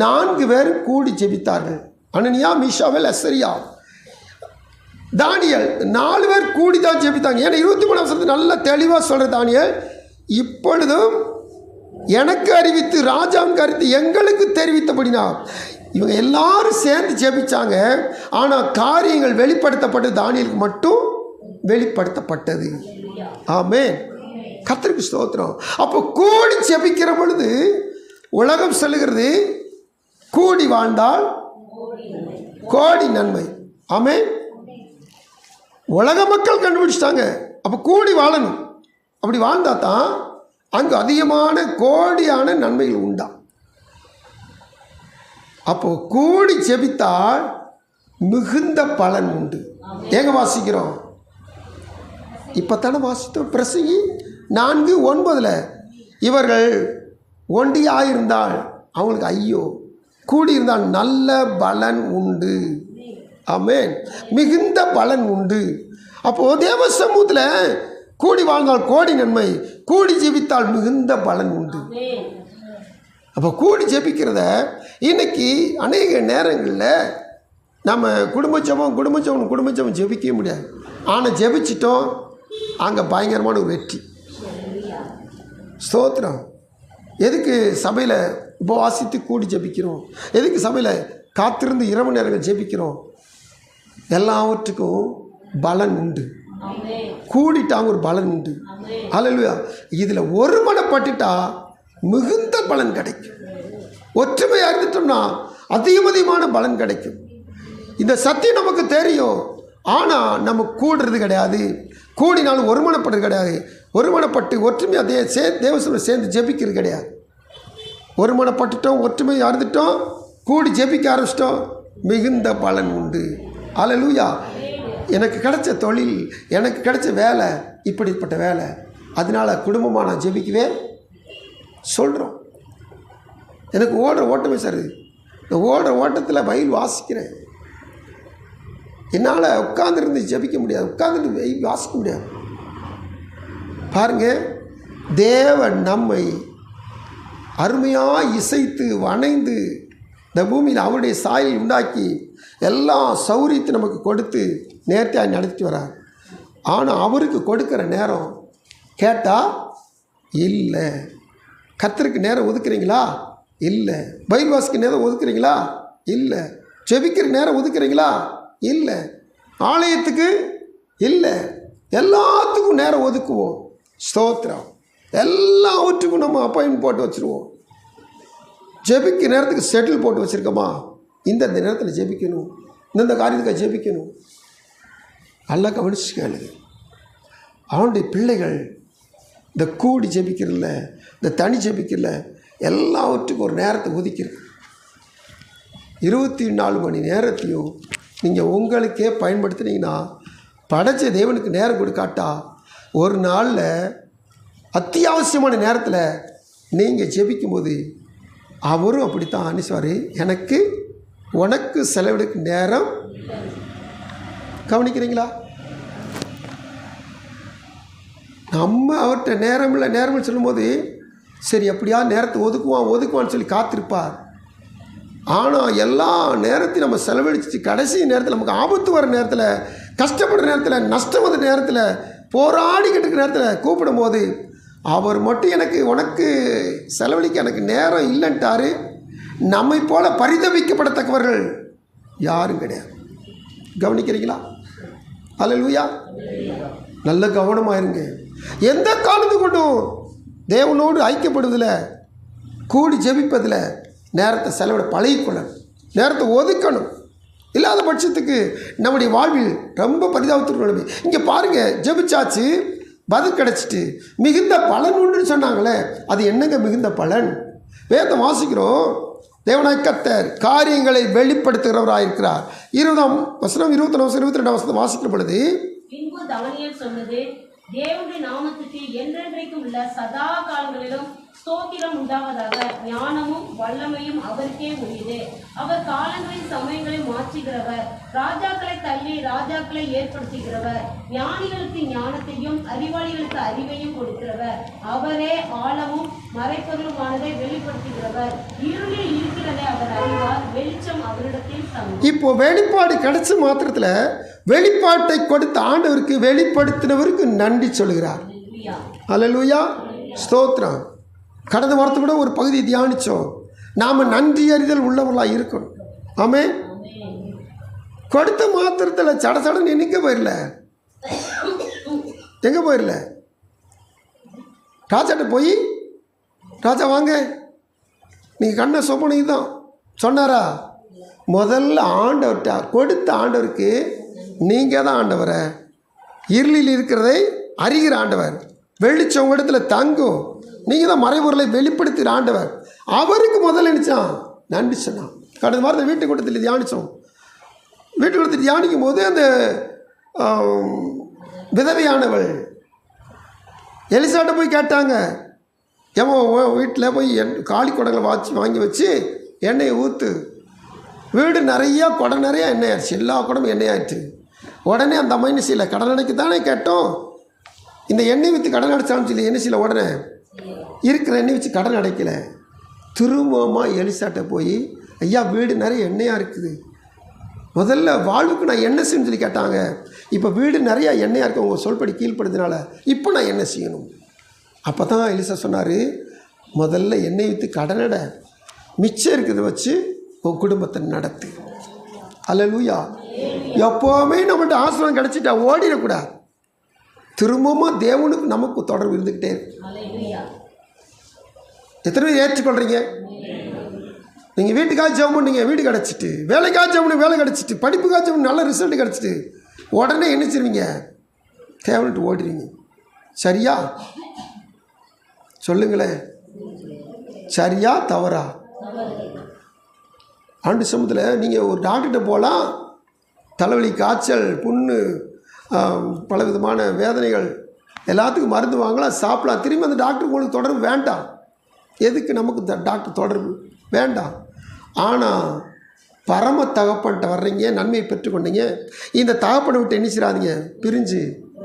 4 பேர் கூடி ஜெபித்தார்கள். அனனியா, மீஷாவேல், அசரியா. தானியேல் 4 பேர் கூடி தான் ஜெபித்தாங்க. ஏன்னா 23 வருஷத்துக்கு நல்லா தெளிவாக சொல்கிற தானியேல், இப்பொழுதும் எனக்கு அறிவித்து ராஜாவின் கருத்து எங்களுக்கு தெரிவித்தபடினா. இவங்க எல்லாரும் சேர்ந்து ஜெபிச்சாங்க. ஆனால் காரியங்கள் வெளிப்படுத்தப்பட்டது தானியேலுக்கு மட்டும் வெளிப்படுத்தப்பட்டது. ஆமென். கர்த்தருக்கு ஸ்தோத்திரம். அப்போ கூடி ஜெபிக்கிற பொழுது உலகம் சொல்லுகிறது, கூடி வாழ்ந்தால் கோடி நன்மை. ஆமென். உலக மக்கள் கண்டுபிடிச்சிட்டாங்க. அப்போ கூடி வாழணும். அப்படி வாழ்ந்தா தான் அங்கு அதிகமான கோடியான நன்மைகள் உண்டா. அப்போ கூடி ஜெபித்தால் மிகுந்த பலன் உண்டு. ஏங்க வாசிக்கிறோம்? இப்போ தானே வாசித்தோம். பிரசங்கி 4:9 இவர்கள் ஒண்டியாயிருந்தால் அவங்களுக்கு ஐயோ, கூடியிருந்தால் நல்ல பலன் உண்டு. ஆமென். மிகுந்த பலன் உண்டு. அப்போது தேவ சமூகத்தில் கூடி வாழ்ந்தால் கோடி நன்மை, கூடி ஜெபித்தால் மிகுந்த பலன் உண்டு. அப்போ கூடி ஜெபிக்கிறத இன்றைக்கி அநேக நேரங்களில் நம்ம குடும்ப ஜெபம் ஜெபிக்கவே முடியாது. ஆனால் ஜெபிச்சிட்டோம், அங்கே பயங்கரமான ஒரு வெற்றி. ஸ்தோத்திரம். எதுக்கு சபையில் உபவாசித்து கூடி ஜெபிக்கிறோம். எதுக்கு சபையில் காத்திருந்து இரவு நேரங்கள் ஜெபிக்கிறோம்? எல்லாவற்றுக்கும் பலன் உண்டு. கூடிட்டாங்க ஒரு பலன் உண்டு. அல்லேலூயா. இதில் ஒருமனப்பட்டுட்டா மிகுந்த பலன் கிடைக்கும். ஒற்றுமையாக இருந்துட்டோம்னா அதிகமான பலன் கிடைக்கும். இந்த சத்தியம் நமக்கு தெரியும். ஆனால் நம்ம கூடுறது கிடையாது. கூடினாலும் ஒருமனப்படுறது கிடையாது. ஒருமனப்பட்டு ஒற்றுமையாக தேவசபையில சேர்ந்து ஜெபிக்கிறது கிடையாது. ஒருமனப்பட்டுட்டோம், ஒற்றுமையாக இருந்துட்டோம், கூடி ஜெபிக்க ஆரம்பிச்சிட்டோம், மிகுந்த பலன் உண்டு. அல்லேலூயா. எனக்கு கிடைச்ச தொழில், எனக்கு கிடைச்ச வேலை, இப்படிப்பட்ட வேலை, அதனால் குடும்பமாக நான் ஜெபிக்கவே சொல்கிறோம். எனக்கு ஓடுற ஓட்டமே சார், இந்த ஓடுற ஓட்டத்தில் பைபிள் வாசிக்கிறேன். என்னால் உட்கார்ந்துருந்து ஜெபிக்க முடியாது, உட்கார்ந்துருந்து பைபிள் வாசிக்க முடியாது. பாருங்கள், தேவன் நம்மை அருமையாக இசைத்து வணைந்து இந்த பூமியில் அவருடைய சாயல் உண்டாக்கி எல்லா சௌரியத்தை நமக்கு கொடுத்து நேர்த்தியாக நடத்தி வரார். ஆனால் அவருக்கு கொடுக்குற நேரம் கேட்டால் இல்லை. கர்த்தருக்கு நேரம் ஒதுக்குறீங்களா? இல்லை. பைபிள் வாசிக்க நேரம் ஒதுக்குறீங்களா? இல்லை. ஜெபிக்கிற நேரம் ஒதுக்குறீங்களா? இல்லை. ஆலயத்துக்கு இல்லை. எல்லாத்துக்கும் நேரம் ஒதுக்குவோம். ஸ்தோத்திரம். எல்லாவற்றுக்கும் நம்ம அப்பாயின்மெண்ட் போட்டு வச்சுருவோம். ஜெபிக்க நேரத்துக்கு ஷெட்யூல் போட்டு வச்சுருக்கோமா? இந்த நேரத்தில் ஜெபிக்கணும், இந்தந்த காரியத்துக்காக ஜெபிக்கணும். நல்லா கவனிச்சு கேளுங்க. அவனுடைய பிள்ளைகள் இந்த கூடி ஜெபிக்கிறதில்ல, இந்த தனி ஜெபிக்கிறல, எல்லாவற்றுக்கும் ஒரு நேரத்தை ஒதுக்கிருக்கு. 24 மணி நேரத்தையும் நீங்கள் உங்களுக்கே பயன்படுத்தினீங்கன்னா, படைச்ச தேவனுக்கு நேரம் கொடுக்காட்டா ஒரு நாளில் அத்தியாவசியமான நேரத்தில் நீங்கள் ஜெபிக்கும்போது அவரும் அப்படித்தான் அனுசுவார். எனக்கு உனக்கு செலவெடுக்க நேரம். கவனிக்கிறீங்களா? நம்ம அவர்கிட்ட நேரம் இல்லை சொல்லும்போது சரி எப்படியா நேரத்தை ஒதுக்குவான்னு சொல்லி காத்திருப்பார். ஆனால் எல்லா நேரத்தையும் நம்ம செலவழிச்சு கடைசி நேரத்தில் நமக்கு ஆபத்து வர நேரத்தில், கஷ்டப்படுற நேரத்தில், நஷ்டம் வந்த நேரத்தில், போராடிக்கிட்டு இருக்கிற நேரத்தில் கூப்பிடும் போது அவர் மட்டும் உனக்கு செலவழிக்க எனக்கு நேரம் இல்லைன்ட்டாரு. நம்மை போல பரிதவிக்கப்படத்தக்கவர்கள் யாரும் கிடையாது. கவனிக்கிறீங்களா? அல்லேலூயா. நல்ல கவனமாக இருங்க. எந்த காலத்து கொண்டும் தேவனோடு ஐக்கியப்படுவதில், கூடி ஜெபிப்பதில் நேரத்தை செலவிட பழகிக்கொள்ளணும். நேரத்தை ஒதுக்கணும். இல்லாத பட்சத்துக்கு நம்முடைய வாழ்வில் ரொம்ப பரிதாபத்திற்கு. இங்கே பாருங்கள், ஜெபிச்சாச்சு, பதில் கிடச்சிட்டு மிகுந்த பலன் உண்டுன்னு சொன்னாங்களே, அது என்னங்க மிகுந்த பலன்? வேதம் வாசிக்கிறோம், தேவனாய் கர்த்தர் காரியங்களை வெளிப்படுத்துகிறவராயிருக்கிறார். 20ஆம் வசனம், 21ஆம் வசனம், 22ஆம் வசனம் வாசிக்கிற பொழுது, பின்பு தானியேல் சொன்னது, தேவனுடைய நாமத்துக்கு என்றென்றைக்கும் உள்ள சதா காலங்களிலும் ஸ்தோத்திரம் உண்டாவதாக. ஞானமும் வல்லமையும் அவருக்கே உரியது. அவர் காலங்களின் சமயங்களை மாற்றுகிறவர், ராஜாக்களை தள்ளி ராஜாக்களை ஏற்படுத்துகிறவர், ஞானிகளுக்கு ஞானத்தையும் அறிவாளிகளுக்கு அறிவையும் கொடுக்கிறவர். அவரே ஆழமும் மறைப்பொருளுமானதை வெளிப்படுத்துகிறவர். இருளில் இருக்கிறதை அவர் அறிவார், வெளிச்சம் அவரிடத்தில் தங்கும். இப்போ வெளிப்பாடு கிடைச்ச மாத்திரத்தில் வெளிப்பாட்டை கொடுத்த ஆண்டவருக்கு, வெளிப்படுத்தினவருக்கு நன்றி சொல்கிறார். அல்லேலூயா, ஸ்தோத்திரம். கடந்த வாரத்தை கூட ஒரு பகுதி தியானித்தோம். நாம் நன்றி அறிதல் உள்ளவர்களாக இருக்கணும். ஆமே. கொடுத்த மாத்திரத்தில் சடசடன்னு எங்கே போயிடல, எங்கே போயிடல. ராஜாட்ட போய், ராஜா வாங்க, நீங்கள் கண்ணை சொப்பனை தான் சொன்னாரா? முதல்ல ஆண்டவர்கிட்ட கொடுத்த ஆண்டவருக்கு, நீங்கள் தான் ஆண்டவரை, இருளில் இருக்கிறதை அறிகிற ஆண்டவர், வெளிச்சம் உங்கள் இடத்துல தங்கும், நீங்கள் தான் மறைபொருளை வெளிப்படுத்துகிற ஆண்டவர். அவருக்கு முதல்ல நினச்சான் நன்றி சொன்னான். கடந்த வாரத்தை வீட்டு கூட்டத்தில் தியானித்தோம். வீட்டு கூட்டத்தில் தியானிக்கும் போது அந்த விதவையானவள் எலிசாட்ட போய் கேட்டாங்க, ஏமா வீட்டில் போய் காளி குடங்களை வாங்கி வச்சு எண்ணெயை ஊற்று. வீடு நிறையா குடம் நிறையா எண்ணெய் ஆயிடுச்சு, எல்லா குடமும் எண்ணெய் ஆயிடுச்சு. உடனே அந்த அம்மா என்ன செய்யலை, கடன் அடைக்கு தானே கேட்டோம், இந்த எண்ணெய் விற்று கடன் அடைச்சாலும் சொல்லி என்ன செய்யலை, உடனே இருக்கிற எண்ணெய் வச்சு கடன் அடைக்கலை. திரும்பமாக எலிசாட்ட போய், ஐயா வீடு நிறைய எண்ணெயாக இருக்குது, முதல்ல வாழ்வுக்கு நான் என்ன செய்யணும்னு சொல்லி கேட்டாங்க. இப்போ வீடு நிறையா எண்ணெயாக இருக்குது, உங்கள் சொல்படி கீழ்ப்படுறதுனால இப்போ நான் என்ன செய்யணும்? அப்போ தான் எலிசா சொன்னார், முதல்ல எண்ணெய் விற்று கடன் அடை, மிச்சம் இருக்கிறத வச்சு உன் குடும்பத்தை நடத்து. அல்லேலூயா. எப்போவுமே நம்மகிட்ட ஆசீர்வாதம் கிடச்சிட்டா ஓடிடக்கூடாது. திரும்பவும் தேவனுக்கு நமக்கு தொடர்பு இருந்துக்கிட்டே இருக்கு. எத்தனை பேர் ஏற்றுக்கொள்கிறீங்க? நீங்கள் வீட்டுக்காக ஜெபம் பண்ணீங்க, வீடு கிடச்சிட்டு, வேலைக்காக ஜெபம் பண்ணி வேலை கிடச்சிட்டு, படிப்புக்காக ஜெபம் பண்ணி நல்ல ரிசல்ட் கிடச்சிட்டு, உடனே என்ன செய்வீங்க? தேவன்ட்டு ஓடுவீங்க. சரியா? சொல்லுங்களேன், சரியா தவறா? ஆண்டு சமூகத்தில் நீங்கள் ஒரு டாக்டர்கிட்ட போகலாம், தலைவலி, காய்ச்சல், புண்ணு, பல விதமான வேதனைகள் எல்லாத்துக்கும் மருந்து வாங்கலாம், சாப்பிடலாம். திரும்பி அந்த டாக்டருக்கு உங்களுக்கு தொடர்பு வேண்டாம். எதுக்கு நமக்கு டாக்டர் தொடர்பு வேண்டாம். ஆனால் பரம தகப்பன்ட்ட வர்றீங்க, நன்மையை பெற்றுக்கொண்டீங்க, இந்த தகப்பனை விட்டு என்ன செய்யாதீங்க, பிரிஞ்சு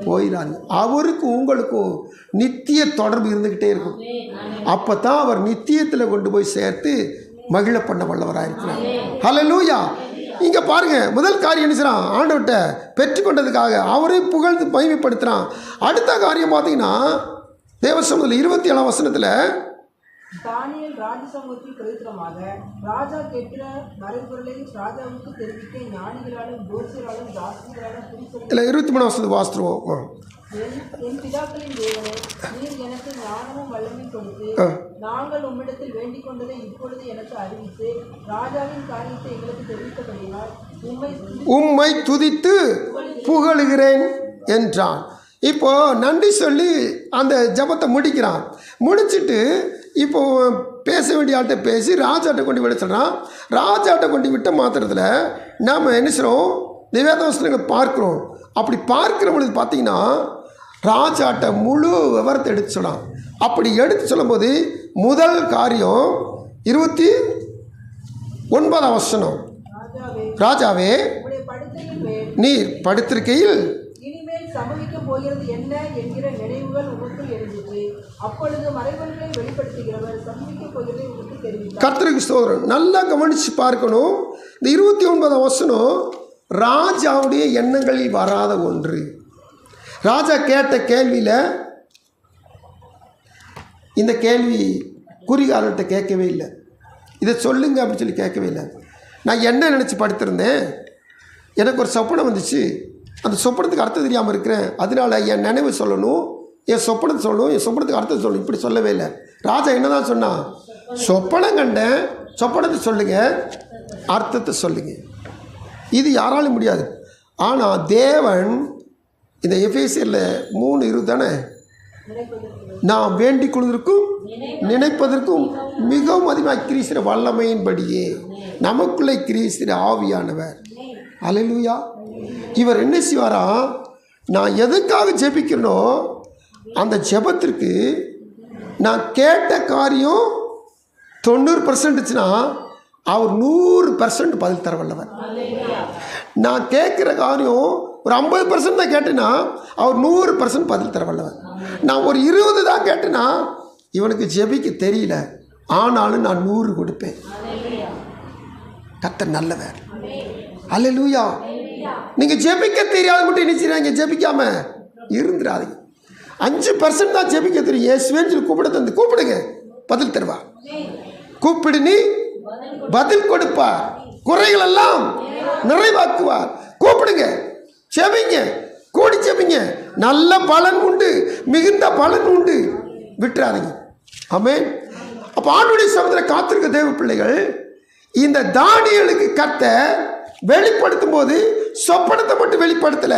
போயிடாதீங்க. அவருக்கும் உங்களுக்கும் நித்திய தொடர்பு இருந்துக்கிட்டே இருக்கும். அப்போ தான் அவர் நித்தியத்தில் கொண்டு போய் சேர்த்து மகிழ பண்ண வல்லவராக இருக்கிறார். ஹல்லேலூயா. இங்கே பாருங்கள், முதல் காரியம் என்ன செய்கிறான்? ஆண்டவர்கிட்ட பெற்றுக்கொண்டதுக்காக அவரை புகழ்ந்து மகிமைப்படுத்துகிறான். அடுத்த காரியம் பார்த்தீங்கன்னா தேவசமூகத்தில் 27ஆம் வசனத்தில், தானியேல் ராஜசமூகத்தில் பிரதித்திரமாக ராஜா கேட்கிற மறைபொருளை ராஜாவுக்கு தெரிவிக்க ஞானிகளாலும் ஜோசியராலும் தாசிகளாலும் புரிசொல்லி இல்லை 23ஆம் வசனத்தை வாசித்துருவோம். என் பிதாக்களின் தேவனே, நீர் எனக்கு ஞானமும் வல்லமையும் கொடுத்து நாங்கள் உம்மிடத்தில் வேண்டிக் கொண்டதை இப்பொழுது எனக்கு அறிவித்து ராஜாவின் காரியத்தை எங்களுக்கு தெரிவித்தபடியால் உம்மை துதித்து புகழுகிறேன் என்றான். இப்போ நன்றி சொல்லி அந்த ஜபத்தை முடிக்கிறான். முடிச்சுட்டு இப்போ பேச வேண்டிய ஆள்கிட்ட பேசி ராஜாட்ட கொண்டு விட சொல்கிறான். ராஜாட்ட கொண்டு விட்ட மாத்திரத்தில் நாம் என்ன செய்கிறோம்? வேதவசனங்களை பார்க்குறோம். அப்படி பார்க்குற பொழுது பார்த்தீங்கன்னா ராஜாட்ட முழு விவரத்தை எடுத்து சொல்லலாம். அப்படி எடுத்து சொல்லும்போது முதல் காரியம் 29ஆம் வசனம், ராஜாவே நீர் படுத்திருக்கையில் இனிமேல் சம்பவிக்க போகிறது என்ன என்கிற நினைவுகள் உமக்குள் எழுந்தது. அப்பொழுது மறைபொருளை வெளிப்படுத்துகிறவர் சம்பவிக்க போகிறதை உமக்கு தெரிவித்தார். கர்த்தருக்கு ஸ்தோத்திரம். நல்லா கவனித்து பார்க்கணும். இந்த 29ஆம் வசனம் ராஜாவுடைய எண்ணங்களில் வராத ஒன்று. ராஜா கேட்ட கேள்வியில் இந்த கேள்வி குறிகாரர்கிட்ட கேட்கவே இல்லை. இதை சொல்லுங்க அப்படின்னு சொல்லி கேட்கவே இல்லை. நான் என்ன நினச்சி படுத்திருந்தேன், எனக்கு ஒரு சொப்பனம் வந்துச்சு, அந்த சொப்பனத்துக்கு அர்த்தம் தெரியாமல் இருக்கிறேன், அதனால என் நினைவு சொல்லணும், என் சொப்பனத்தை சொல்லணும், என் சொப்பனத்துக்கு அர்த்தம் சொல்லணும். இப்படி சொல்லவே இல்லை. ராஜா என்ன தான் சொன்னான்? சொப்பனம் கண்டேன், சொப்பனத்தை சொல்லுங்கள், அர்த்தத்தை சொல்லுங்கள். இது யாராலும் முடியாது. ஆனால் தேவன் இந்த எபேசியரில் 3:20 தானே, நாம் வேண்டிக் கொள்வதற்கும் நினைப்பதற்கும் மிகவும் அதிகமாக கிரீஸ்திர வல்லமையின்படியே நமக்குள்ளே கிரீஸ்திர ஆவியானவர். அல்லேலூயா. இவர் என்ன செய்வாரா? நான் எதுக்காக ஜெபிக்கிறனோ அந்த ஜெபத்திற்கு நான் கேட்ட காரியம் 90%ச்சுன்னா அவர் 100% பதில் தர வல்லவர். நான் கேட்குற காரியம் ஒரு 50% தான் கேட்டேன்னா அவர் 100% பதில் தர வல்லவர். நான் ஒரு 20 தான் கேட்டேன்னா இவனுக்கு ஜெபிக்க தெரியல, ஆனாலும் நான் 100 கொடுப்பேன். கர்த்தர் நல்லவர். அல்லேலூயா. நீங்கள் ஜெபிக்க தெரியாத மட்டும் என்ன செய்றாங்க? ஜெபிக்காம இருந்துடாதீங்க. 5% தான் ஜெபிக்க தெரியும். இயேசுவேன்னு சொல்லி கூப்பிடுங்க, பதில் தருவார். கூப்பிடு நீ பதில் கொடுப்பார், குறைகள் எல்லாம் நிறைவாக்குவார். கூப்பிடுங்க, ஜெபிங்க, கூடி ஜெபிங்க, நல்ல பலன் உண்டு, மிகுந்த பலன் உண்டு. விட்டுறாதீங்க. ஆமென். அப்போ ஆண்டவருடைய சமூகத்துல காத்திருக்க தேவ பிள்ளைகள், இந்த தானியேலுக்கு கர்த்தர் வெளிப்படுத்தும் போது சொப்பனத்தை மட்டும் வெளிப்படுத்தல.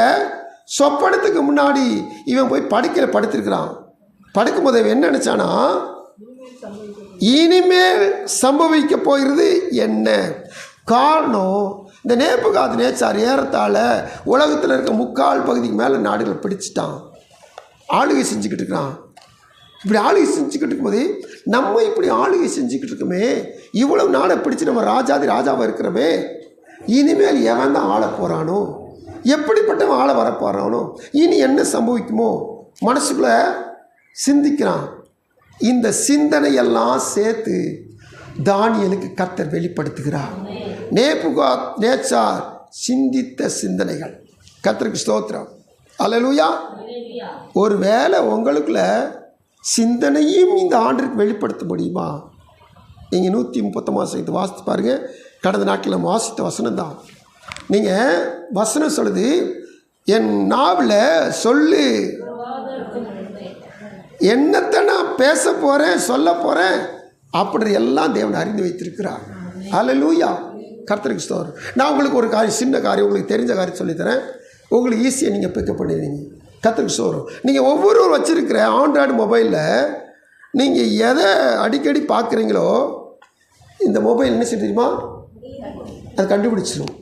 சொப்பனத்துக்கு முன்னாடி இவன் போய் படுக்கையில் படுத்திருக்கிறான். படுக்கும் போது இவன் என்ன நினைச்சானா? இனிமேல் சம்பவிக்க போகிறது என்ன? காரணம், இந்த நேபுகாத்நேச்சார் ஏறத்தாழ உலகத்தில் இருக்க 3/4 பகுதிக்கு மேலே நாடுகளை பிடிச்சிட்டான், ஆளுகை செஞ்சுக்கிட்டு இருக்கிறான். இப்படி ஆளுகை செஞ்சுக்கிட்டு இருக்கும்போது நம்ம இப்படி ஆளுகை செஞ்சுக்கிட்டு இருக்கோமே, இவ்வளவு நாளை பிடிச்சி நம்ம ராஜாவாக இருக்கிறோமே, இனிமேல் எவன் தான் ஆள போகிறானோ, எப்படிப்பட்டவன் ஆள வரப்போகிறானோ, இனி என்ன சம்பவிக்குமோ மனசுக்குள்ளே சிந்திக்கிறான். இந்த சிந்தனையெல்லாம் சேர்த்து தானியேலுக்கு கர்த்தர் வெளிப்படுத்துகிறார். நேபுகாத்நேச்சார் சிந்தித்த சிந்தனைகள். கர்த்தருக்கு ஸ்தோத்திரம். அல்லேலூயா. ஒருவேளை உங்களுக்குள்ள சிந்தனையும் இந்த ஆண்டுக்கு வெளிப்படுத்த முடியுமா? நீங்கள் 139 வாசித்து பாருங்கள். கடந்த நாட்களில் நம்ம வாசித்த வசனம் தான். நீங்கள் வசனம் சொல்லுது, என் நாவில் சொல்லு, என்னத்தை நான் பேச போகிறேன் சொல்ல போகிறேன் அப்படி எல்லாம் தேவன் அறிந்து வைத்திருக்கிறார். அல்லேலூயா, கர்த்தருக்கு ஸ்தோத்திரம். நான் உங்களுக்கு ஒரு காரியம், சின்ன காரியம், உங்களுக்கு தெரிஞ்ச காரியம் சொல்லித்தரேன். உங்களுக்கு ஈஸியாக நீங்கள் பிக்கப் பண்ணிடுவீங்க. கர்த்தருக்கு ஸ்தோத்திரம். நீங்கள் ஒவ்வொருவரும் வச்சுருக்கிற ஆண்ட்ராய்டு மொபைலில் நீங்கள் எதை அடிக்கடி பார்க்குறீங்களோ இந்த மொபைல் என்ன செய்ய தெரியுமா, அது கண்டுபிடிச்சிடும்.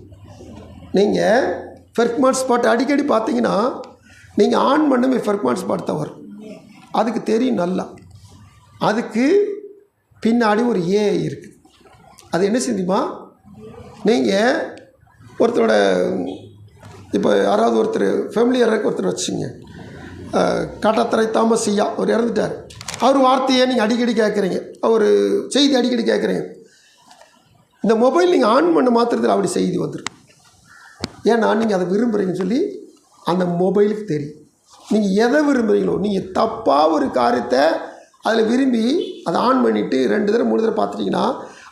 நீங்கள் ஃபெர்க்மான் ஸ்பாட் அடிக்கடி பார்த்தீங்கன்னா நீங்கள் ஆன் பண்ணுமே ஃபெர்க்மான் ஸ்பாட் தான் வரும். அதுக்கு தெரியும் நல்லா. அதுக்கு பின்னாடி ஒரு ஏஐ இருக்குது. அது என்ன செய்யுமா, நீங்கள் ஒருத்தரோட இப்போ யாராவது ஒருத்தர் ஃபேமிலியருக்கு ஒருத்தர் வச்சுங்க, காட்டாத்தரை தாமஸ் ஐயா அவர் இறந்துட்டார். அவர் வார்த்தையை நீங்கள் அடிக்கடி கேட்குறீங்க, அவர் செய்தி அடிக்கடி கேட்குறீங்க. இந்த மொபைல் நீங்கள் ஆன் பண்ண மாத்திரத்தில் அப்படி செய்தி வந்துடும். ஏன்னா நீங்கள் அதை விரும்புகிறீங்கன்னு சொல்லி அந்த மொபைலுக்கு தெரியும். நீங்கள் எதை விரும்புகிறீங்களோ, நீங்கள் தப்பாக ஒரு காரியத்தை அதில் விரும்பி அதை ஆன் பண்ணிவிட்டு 2 தடவை 3 தடவை பார்த்துட்டிங்கன்னா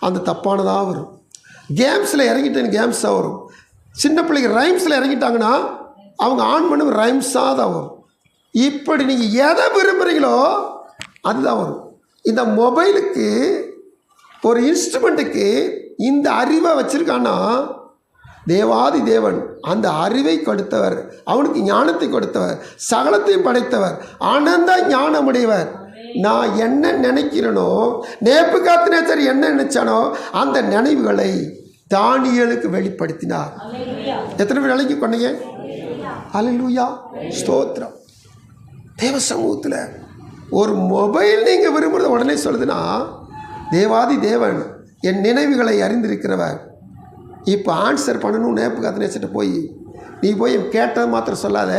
அந்த தப்பானதாக வரும். கேம்ஸில் இறங்கிட்டேன்னு கேம்ஸாக வரும். சின்ன பிள்ளைங்க ரைம்ஸில் இறங்கிட்டாங்கன்னா அவங்க ஆன் பண்ண ரைம்ஸாக தான் வரும். இப்படி நீங்கள் எதை விரும்புகிறீங்களோ அதுதான் வரும். இந்த மொபைலுக்கு ஒரு இன்ஸ்ட்ருமெண்ட்டுக்கு இந்த அறிவை வச்சுருக்கான்னா தேவாதி தேவன் அந்த அறிவை கொடுத்தவர், அவனுக்கு ஞானத்தை கொடுத்தவர், சகலத்தையும் படைத்தவர், ஆனந்த ஞானமுடையவர். நான் என்ன நினைக்கிறேனோ, நேபுகாத்நேச்சர் என்ன நினைச்சானோ அந்த நினைவுகளை தானியேலுக்கு வெளிப்படுத்தினார். எத்தனை பேர் விலைக்கு கொண்டீங்க? அல்லேலூயா, ஸ்தோத்திரம். தேவ சமூகத்தில் ஒரு மொபைல் நீங்கள் விரும்புகிறத உடனே சொல்லுதுன்னா தேவாதி தேவன் என் நினைவுகளை அறிந்திருக்கிறவர். இப்போ ஆன்சர் பண்ணணும். நேபுகாத்நேச்சர்கிட்ட போய் நீ போய் கேட்டதை மாத்திரம் சொல்லாத,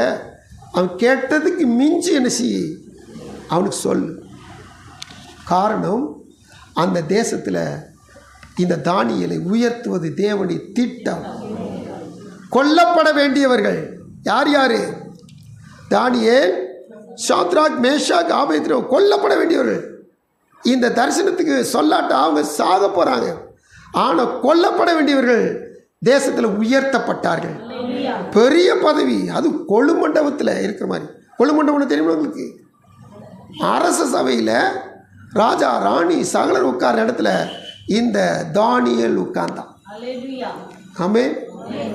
அவன் கேட்டதுக்கு மிஞ்சி என்ன செய்ய அவனுக்கு சொல்லு. காரணம், அந்த தேசத்தில் இந்த தானியேலை உயர்த்துவது தேவனுடைய திட்டம். கொல்லப்பட வேண்டியவர்கள் யார் யார்? தானியேல், சாத்ராக், மேஷாக், ஆபேத்நேகோ கொல்லப்பட வேண்டியவர்கள். இந்த தரிசனத்துக்கு சொல்லாட்ட அவங்க சாக போகிறாங்க. ஆனால் கொல்லப்பட வேண்டியவர்கள் தேசத்தில் உயர்த்தப்பட்டார்கள். பெரிய பதவி, அது கொழுமண்டபத்தில் இருக்கிற மாதிரி. கொழுமண்டபம் தெரியுமா உங்களுக்கு? அரச சபையில் ராஜா ராணி சகலர் உட்கார்ற இடத்துல இந்த தானியேல் உட்கார்ந்தான். ஆமென்,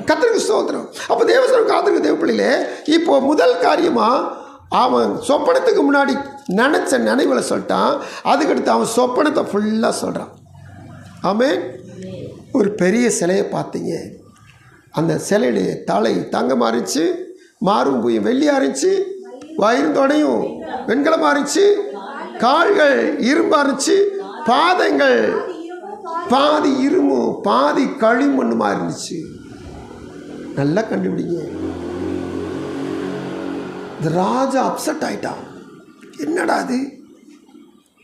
கர்த்தருக்கு ஸ்தோத்திரம். அப்போ தேவசனம் காத்திருக்க தேவ பிள்ளையிலே, இப்போ முதல் காரியமாக அவன் சொப்பனத்துக்கு முன்னாடி நினச்ச நினைவுகளை சொல்லிட்டான். அதுக்கடுத்து அவன் சொப்பனத்தை ஃபுல்லாக சொல்கிறான். ஆமென். ஒரு பெரிய சிலையை பார்த்தீங்க, அந்த சிலையுடைய தலை தங்கமாக இருந்துச்சு, மாறும் புயும் வெள்ளியாக இருந்துச்சு, வயிறுந்தோடையும் வெண்கலமாக இருந்துச்சு, கால்கள் இரும்பாக இருந்துச்சு, பாதங்கள் பாதி இரும்பும் பாதி களிமண்ணுமா இருந்துச்சு. நல்லா கண்டுபிடிங்க. இந்த ராஜா அப்செட் ஆயிட்டான். என்னடா அது,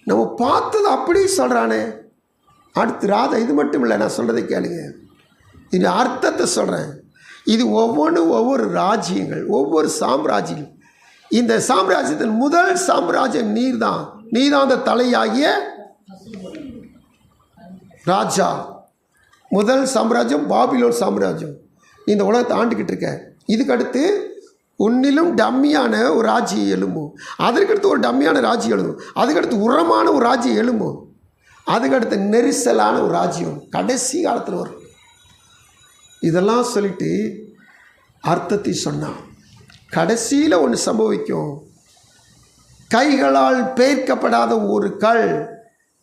நம்ம பார்த்தது அப்படி சொல்கிறானே. அடுத்து ராஜா, இது மட்டும் இல்லை, நான் சொல்கிறதை கேளுங்க, இது அர்த்தத்தை சொல்கிறேன். இது ஒவ்வொன்றும் ஒவ்வொரு ராஜ்யங்கள், ஒவ்வொரு சாம்ராஜ்யம். இந்த சாம்ராஜ்யத்தின் முதல் சாம்ராஜ்யம் நீர்தான். நீதான் அந்த தலையாகிய ராஜா. முதல் சாம்ராஜ்யம் பாபிலோன் சாம்ராஜ்யம். இந்த உலகத்தை ஆண்டுக்கிட்டு இருக்க. இதுக்கடுத்து உன்னிலும் டம்மியான ஒரு ராஜ்யம் எழும்பும். அதற்கடுத்து ஒரு டம்மியான ராஜ்யம் எழும்பும். அதுக்கடுத்து உரமான ஒரு ராஜ்யம் எழும்பும். அதுக்கடுத்து நெரிசலான ஒரு ராஜ்யம் கடைசி காலத்தில் வரும். இதெல்லாம் சொல்லிட்டு அர்த்தத்தை சொன்னான். கடைசியில் ஒன்று சம்பவிக்கும். கைகளால் பெயர்க்கப்படாத ஒரு கல்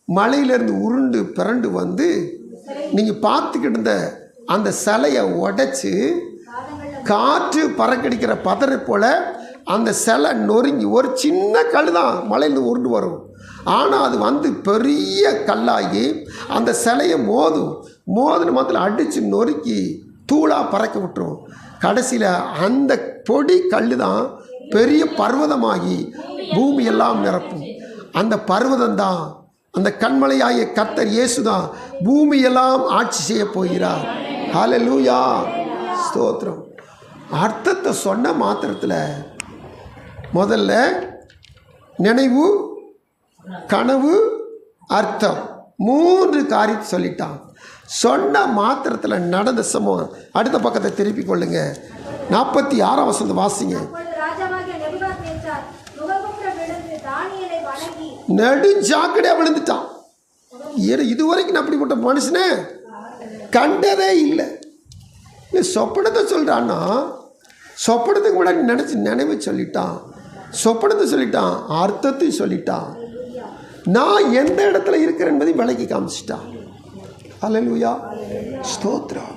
மலையிலேருந்து உருண்டு பிறண்டு வந்து நீங்கள் பார்த்துக்கிட்டு இருந்த அந்த சிலையை உடைச்சி காற்று பறக்கடிக்கிற பதரை போல் அந்த சிலை நொறுங்கி, ஒரு சின்ன கல் தான் மலையிலேருந்து உருண்டு வரும். ஆனால் அது வந்து பெரிய கல்லாகி அந்த சிலையை மோதுன மாத்திரம் அடித்து நொறுக்கி தூளாக பறக்க விட்டுரும். கடைசியில் அந்த பொடி கல் தான் பெரிய பர்வதமாகி பூமி எல்லாம் நிரப்பும். அந்த பர்வதம்தான், அந்த கண்மலையாகிய கர்த்தர் இயேசு தான் பூமியெல்லாம் ஆட்சி செய்ய போகிறார். ஹல்லேலூயா, ஸ்தோத்திரம். அர்த்தத்தை சொன்ன மாத்திரத்தில் முதல்ல நினைவு, கனவு, அர்த்தம் 3 காரியத்தை சொல்லிட்டான். சொன்ன மாத்திரத்தில் நடந்த சம்பவம். அடுத்த பக்கத்தை திருப்பி கொள்ளுங்க. 46ஆம் வசனத்தை வாசிங்க. நெடுஞ்சாக்கடையாக விழுந்துட்டான். இதுவரைக்கும் நான் அப்படிப்பட்ட மனுஷனே கண்டதே இல்லை. சொப்பனத்தை சொல்கிறான்னா சொப்பனத்துக்கு முன்னாடி நினைவு சொல்லிட்டான், சொப்பனத்தை சொல்லிட்டான், அர்த்தத்தையும் சொல்லிட்டான், நான் எந்த இடத்துல இருக்கிறேன் என்பதை விளக்கி காமிச்சிட்டான். அல்லேலூயா, ஸ்தோத்திரம்.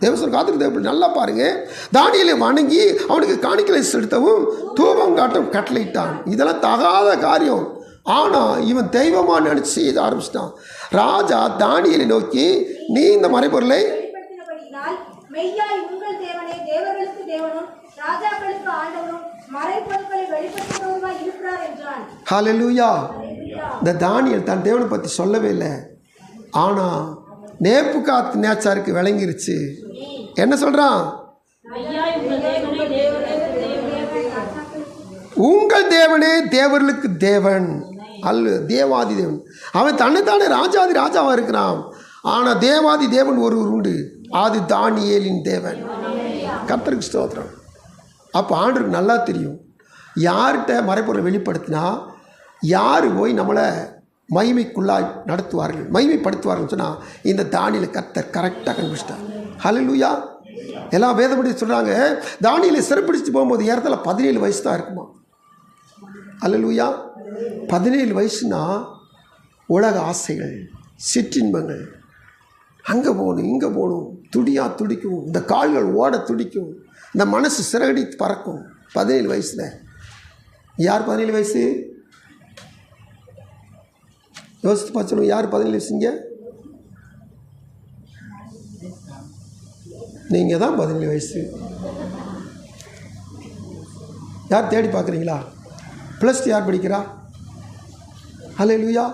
தேவசன் காத்துக்கு தேவ நல்லா பாருங்க. தானியேலை வணங்கி அவனுக்கு காணிக்கை செலுத்தவும் தூபம் காட்டும் கட்டளையிட்டான். இதெல்லாம் தகாத காரியம். ஆனால் இவன் தெய்வமாக நினச்சி செய்ய ஆரம்பிச்சிட்டான். ராஜா தானியேலை நோக்கி, நீ இந்த மறைபொருளை ஹல்லேலூயா. இந்த தானியேல் தன் தேவனை பற்றி சொல்லவே இல்லை. ஆனால் நேப்புகாத் நேச்சாருக்கு விளங்கிருச்சு. என்ன சொல்கிறான்? உங்கள் தேவனே தேவர்களுக்கு தேவன் அல்ல, தேவாதி தேவன். அவன் தன்னைத்தானே ராஜாதி ராஜாவாக இருக்கிறான். ஆனால் தேவாதி தேவன் ஒருவர் உண்டு, அது தானியேலின் தேவன். கர்த்தருக்கு ஸ்தோத்திரம். அப்போ ஆண்டருக்கு நல்லா தெரியும் யார்கிட்ட மறைப்பொருளை வெளிப்படுத்தினா யார் போய் நம்மளை மகிமைக்குள்ளாய் நடத்துவார்கள், மகிமைப்படுத்துவார்கள் சொன்னால் இந்த தானியேலை கர்த்தர் கரெக்டாக கண்டுபிடிச்சிட்டார். ஹல்லேலூயா. எல்லாம் வேதப்படி சொல்கிறாங்க, தானியேலை சிறப்பிடிச்சு போகும்போது ஏறத்தாழ 17 வயசு தான் இருக்குமா. ஹல்லேலூயா. 17 வயசுனா உலக ஆசைகள், சிற்றின்பங்கள், அங்கே போகணும் இங்கே போகணும், துடிக்கும், இந்த கால்கள் ஓட துடிக்கும், இந்த மனசு சிறகடி பறக்கும். 17 வயசில் யார் 17 வயசு யோசித்து பார்த்து யார் 17 வயசுங்க? நீங்கள் தான் 17 வயசு. யார் தேடி பார்க்குறீங்களா? +2 யார் படிக்கிறா? ஹல்லேலூயா.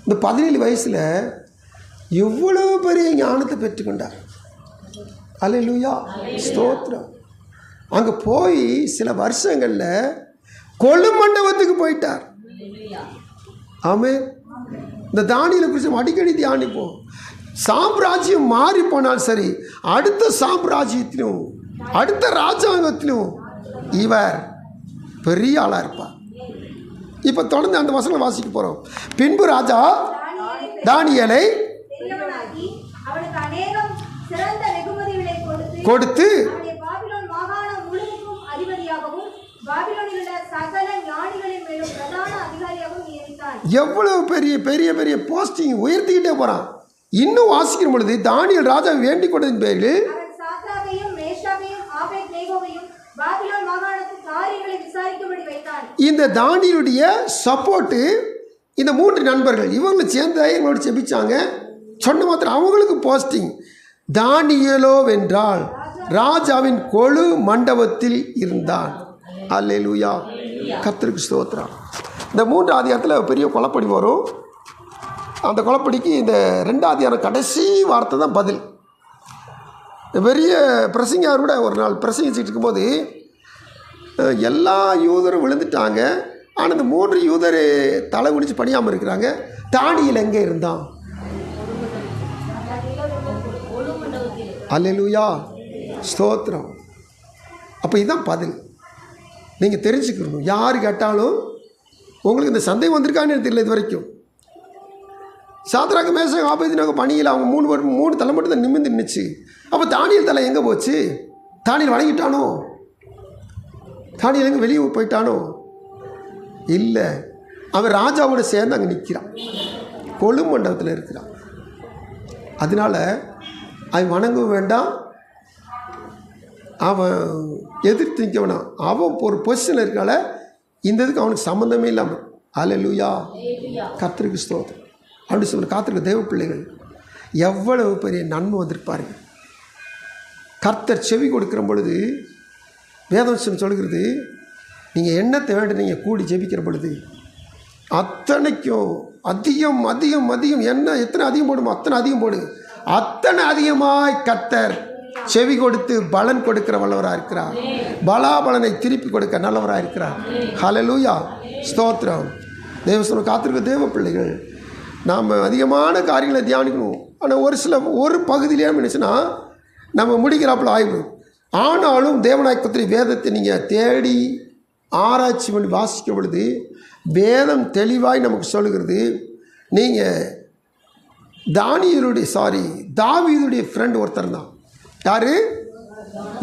இந்த 17 வயசில் எவ்வளோ பெரிய ஞானத்தை பெற்றுக்கொண்டார். ஹல்லேலூயா, ஸ்தோத்திரம். அங்கே போய் சில வருஷங்களில் கொலு மண்டபத்துக்கு போயிட்டார். ஆமென். இந்த தானியேலை குறித்து அடிக்கடி தியானிப்போம். சாம்ராஜ்யம் மாறி போனால் சரி, அடுத்த சாம்ராஜ்யத்திலும் அடுத்த ராஜாங்கத்திலும் இவர் பெரிய ஆளாக இருப்பார். இப்போ தொடர்ந்து அந்த வசனங்களை வாசிக்க போகிறோம். பின்பு ராஜா தானியேலை கொடுத்து எவ்வளவு பெரிய பெரிய பெரிய போஸ்டிங் உயர்த்திக்கிட்டே போகிறான். இன்னும் வாசிக்கிற பொழுது தானியேல் ராஜா வேண்டிக் கொண்டதின் பேரில் இந்த தானியேலுடைய சப்போர்ட்டு இந்த 3 நண்பர்கள் இவங்களும் சேர்ந்து இவங்களோட செபிச்சாங்க. சொன்ன மாத்திரம் அவங்களுக்கு போஸ்டிங். தானியேலோ வென்றால் ராஜாவின் கொலு மண்டபத்தில் இருந்தான். அல்லேலூயா, கர்த்தருக்கு ஸ்தோத்திரம். இந்த 3 அதிகாரத்தில் பெரிய குழப்படி வரும். அந்த குழப்படிக்கு இந்த 2 அதிகாரம் கடைசி வார்த்தை தான் பதில். பெரிய பிரசங்கியார் கூட ஒரு நாள் பிரசங்கிச்சுட்டு இருக்கும்போது எல்லா யூதரும் விழுந்துட்டாங்க. ஆனால் இந்த 3 யூதர் தலை குடிச்சு பணியாமல் இருக்கிறாங்க. தானியேல் எங்கே இருந்தான்? அல்லேலூயா, ஸ்தோத்திரம். அப்போ இதுதான் பதில். நீங்கள் தெரிஞ்சுக்கணும். யார் கேட்டாலும் உங்களுக்கு இந்த சந்தேகம் வந்திருக்கான்னு தெரியல இது வரைக்கும். சாத்ராக் மேஷாக் ஆபேத்நேகோ பணியில் அவங்க 3 தலை மட்டும் தான் நிமிர்ந்து நின்றுச்சு. அப்போ தானியேல் தலை எங்கே போச்சு? தானியேல் வணங்கிட்டானோ? தானியேல் எங்கே வெளியே போயிட்டானோ? இல்லை, அவன் ராஜாவோட சேர்ந்து அங்கே நிற்கிறான், கொலு மண்டபத்தில் இருக்கிறான். அதனால் அவன் வணங்கவும் வேண்டாம், அவன் எதிர்த்து நிற்க வேணாம். அவன் ஒரு பொசிஷனில் இருக்கால, இந்த இதுக்கு அவனுக்கு சம்மந்தமே இல்லாமல். அல்லேலூயா, கர்த்தருக்கு ஸ்தோத்திரம். அப்படி சொல்ல காத்திருக்க தேவ பிள்ளைகள் எவ்வளவு பெரிய நன்மை வந்திருப்பாருங்க. கர்த்தர் செவி கொடுக்கிற பொழுது வேதவசனம் சொல்கிறது, நீங்கள் என்னத்தை வேண்டும் நீங்கள் கூடி ஜெபிக்கிற பொழுது அத்தனைக்கும் அதிகம் அதிகம் அதிகம் என்ன எத்தனை அதிகம் போடுமோ அத்தனை அதிகம் போடு. அத்தனை அதிகமாய் கர்த்தர் செவி கொடுத்து பலன் கொடுக்கிற வல்லவராக இருக்கிறார். பலாபலனை திருப்பி கொடுக்க நல்லவராக இருக்கிறார். ஹல்லேலூயா, ஸ்தோத்திரம். தேவசனம் காத்திருக்க தேவ பிள்ளைகள் நாம் அதிகமான காரியங்களை தியானிக்கணும். ஆனால் ஒரு பகுதியிலே நினச்சுன்னா நம்ம முடிக்கிறாப்புல ஆய்வு. ஆனாலும் தேவநாயகத்திரி வேதத்தை நீங்கள் தேடி ஆராய்ச்சி பண்ணி வாசிக்கும் பொழுது வேதம் தெளிவாய் நமக்கு சொல்லுகிறது. நீங்கள் தாவீதுடைய ஃப்ரெண்ட் ஒருத்தர் தான். யார்?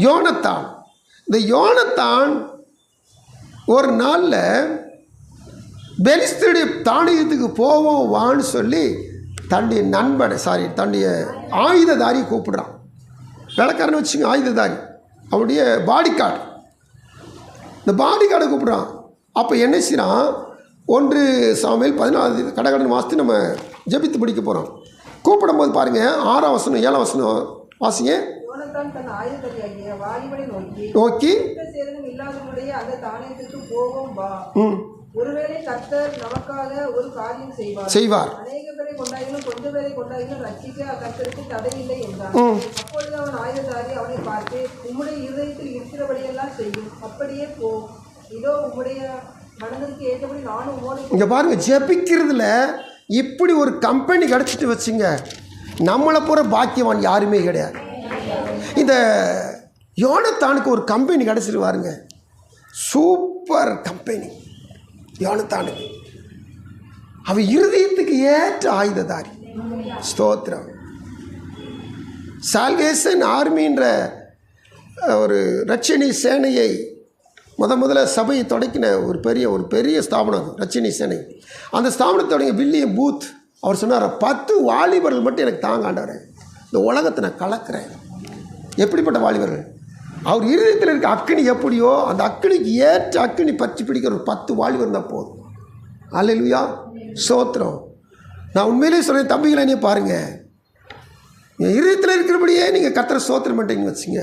யோனத்தான். இந்த யோனத்தான் ஒரு நாளில் பெலிஸ்தருடைய தானியத்துக்கு போவோம் வான்னு சொல்லி தன்னுடைய தன்னுடைய ஆயுததாரியை கூப்பிடுறான். வேலைக்காரனை வச்சுங்க, ஆயுததாரி, அவனுடைய பாடி கார்டு. இந்த பாடி கார்டை கூப்பிடுறான். அப்போ என்ன செய்யறான்? 1 சாமுவேல் 14 கடகடன் வாசித்து நம்ம ஜெபித்து பிடிக்க போகிறோம். கூப்பிடும்போது பாருங்கள், 6ஆம் வசனம் 7ஆம் வசனம் வாசிங்க. யோனத்தான் தன் ஆயுததாரியாகிய வாலிபனை நோக்கி சேதனம் இல்லாதவனுடைய அந்த தானியத்திற்கு போவோம் வா. ஒருவேளை கர்த்தர் நமக்காக ஒரு காரியம் செய்வார். அநேக பேரை கொண்டாயினும் கொஞ்ச பேரை கொண்டாயினும் ரட்சிக்க கர்த்தருக்கு தடையில்லை என்றான். அப்பொழுது அவன் ஆயுததாரி அவனை பார்த்து, உம்முடைய இருதயத்தில் இருக்கிறபடியெல்லாம் செய்யும், அப்படியே போ. இதோ உம்முடைய மனதிற்கு ஏற்றபடி நானும் உமோடு. இங்கே பாருங்க, ஜெபிக்கிறதுல இப்படி ஒரு கம்பெனி கிடச்சிட்டு வச்சுங்க, நம்மளை போகிற பாக்கியவான் யாருமே கிடையாது. இந்த யோனத்தானுக்கு ஒரு கம்பெனி கிடச்சிட்டு பாருங்க, சூப்பர் கம்பெனி யோனத்தானுக்கு. அவன் இருதயத்துக்கு ஏற்ற ஆயுததாரி. ஸ்தோத்திரம். சால்வேஷன் ஆர்மின்ற ஒரு ரட்சணி சேனையை முதல்ல சபையை தொடக்கின ஒரு பெரிய ஸ்தாபனம் அது, ரட்சணி சேனை. அந்த ஸ்தாபனத்தை தொடங்கிய வில்லியம் பூத் அவர் சொன்னார், 10 வாலிபர்கள் மட்டும் எனக்கு தாங்காண்டவர், இந்த உலகத்தை நான் கலக்கிறேன். எப்படிப்பட்ட வாலிபர்கள்? அவர் இருதயத்தில் இருக்க அக்கினி எப்படியோ அந்த அக்கினிக்கு ஏற்ற அக்கினி பற்றி பிடிக்கிற ஒரு 10 வாலிபர் தான் போதும். அல்லேலூயா, ஸ்தோத்திரம். நான் உண்மையிலே சொல்கிறேன், தம்பிகளை நீ பாருங்கள், என் இருதயத்தில் இருக்கிறபடியே நீங்கள் கர்த்தரை ஸ்தோத்திரம் பண்ணிட்டீங்கன்னு வச்சுங்க,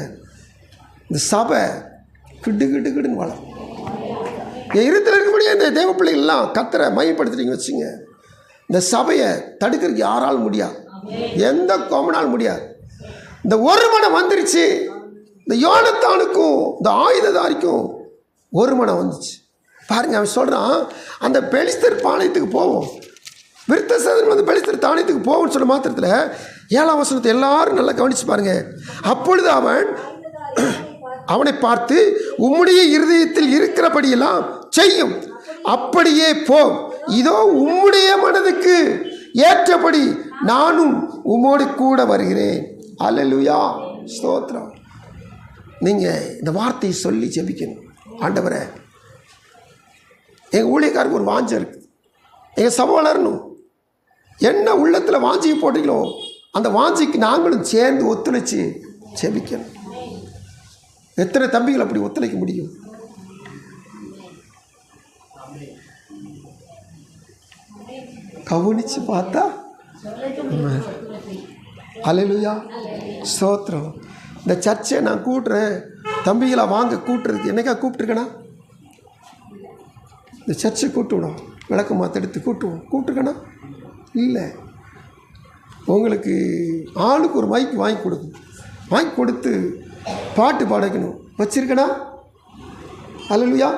இந்த சபை கிடுன்னு வளரும். என் இருதயத்தில் இருக்கபடியே இந்த தேவ பிள்ளைகள்லாம் கர்த்தரை மையப்படுத்துறீங்கன்னு வச்சுங்க, இந்த சபையை தடுக்கிறதுக்கு யாராலும் முடியாது, எந்த கோமனாலும் முடியாது. இந்த ஒரு மனம் வந்துருச்சு. இந்த யோனத்தானுக்கும் இந்த ஆயுததாரிக்கும் ஒரு மனம் வந்துச்சு. பாருங்க, அவன் சொல்கிறான், அந்த பெலிஸ்தர் பாளையத்துக்கு போவோம், விருத்த சேதனம் வந்து பெலிஸ்தர் தானியத்துக்கு போவோம்னு சொல்ல மாத்திரத்தில் 7ஆம் வசனத்தை எல்லாரும் நல்லா கவனித்து பாருங்க. அப்பொழுது அவனை பார்த்து, உம்முடைய இருதயத்தில் இருக்கிறபடியெல்லாம் செய்யும், அப்படியே போ. இதோ உம்முடைய மனதுக்கு ஏற்றபடி நானும் உம்மோடு கூட வருகிறேன். அல்லேலூயா, ஸ்தோத்திரம். நீங்கள் இந்த வார்த்தையை சொல்லி ஜெபிக்கணும். ஆண்டவரே, எங்கள் ஊழியக்காருக்கு ஒரு வாஞ்சை இருக்குது, எங்கள் சபை வளரணும். என்ன உள்ளத்தில் வாஞ்சியை போட்டீங்களோ அந்த வாஞ்சிக்கு நாங்களும் சேர்ந்து ஒத்துழைச்சி ஜெபிக்கணும். எத்தனை தம்பிகள் அப்படி ஒத்துழைக்க முடியும்? கவனித்து பார்த்தா அல்லேலூயா, ஸ்தோத்திரம். இந்த சர்ச்சை நான் கூட்டுறேன், தம்பிகளை வாங்க கூட்டுறதுக்கு என்னைக்கா கூப்பிட்டுருக்கேனா? இந்த சர்ச்சை கூட்டுவிடும், விளக்கு மாற்றெடுத்து கூப்பிட்டுருக்கேனா? இல்லை. உங்களுக்கு ஆளுக்கு ஒரு மைக் வாங்கி கொடுத்து பாட்டு பாடக்கணும் வச்சுருக்கேனா? அல்லேலூயா.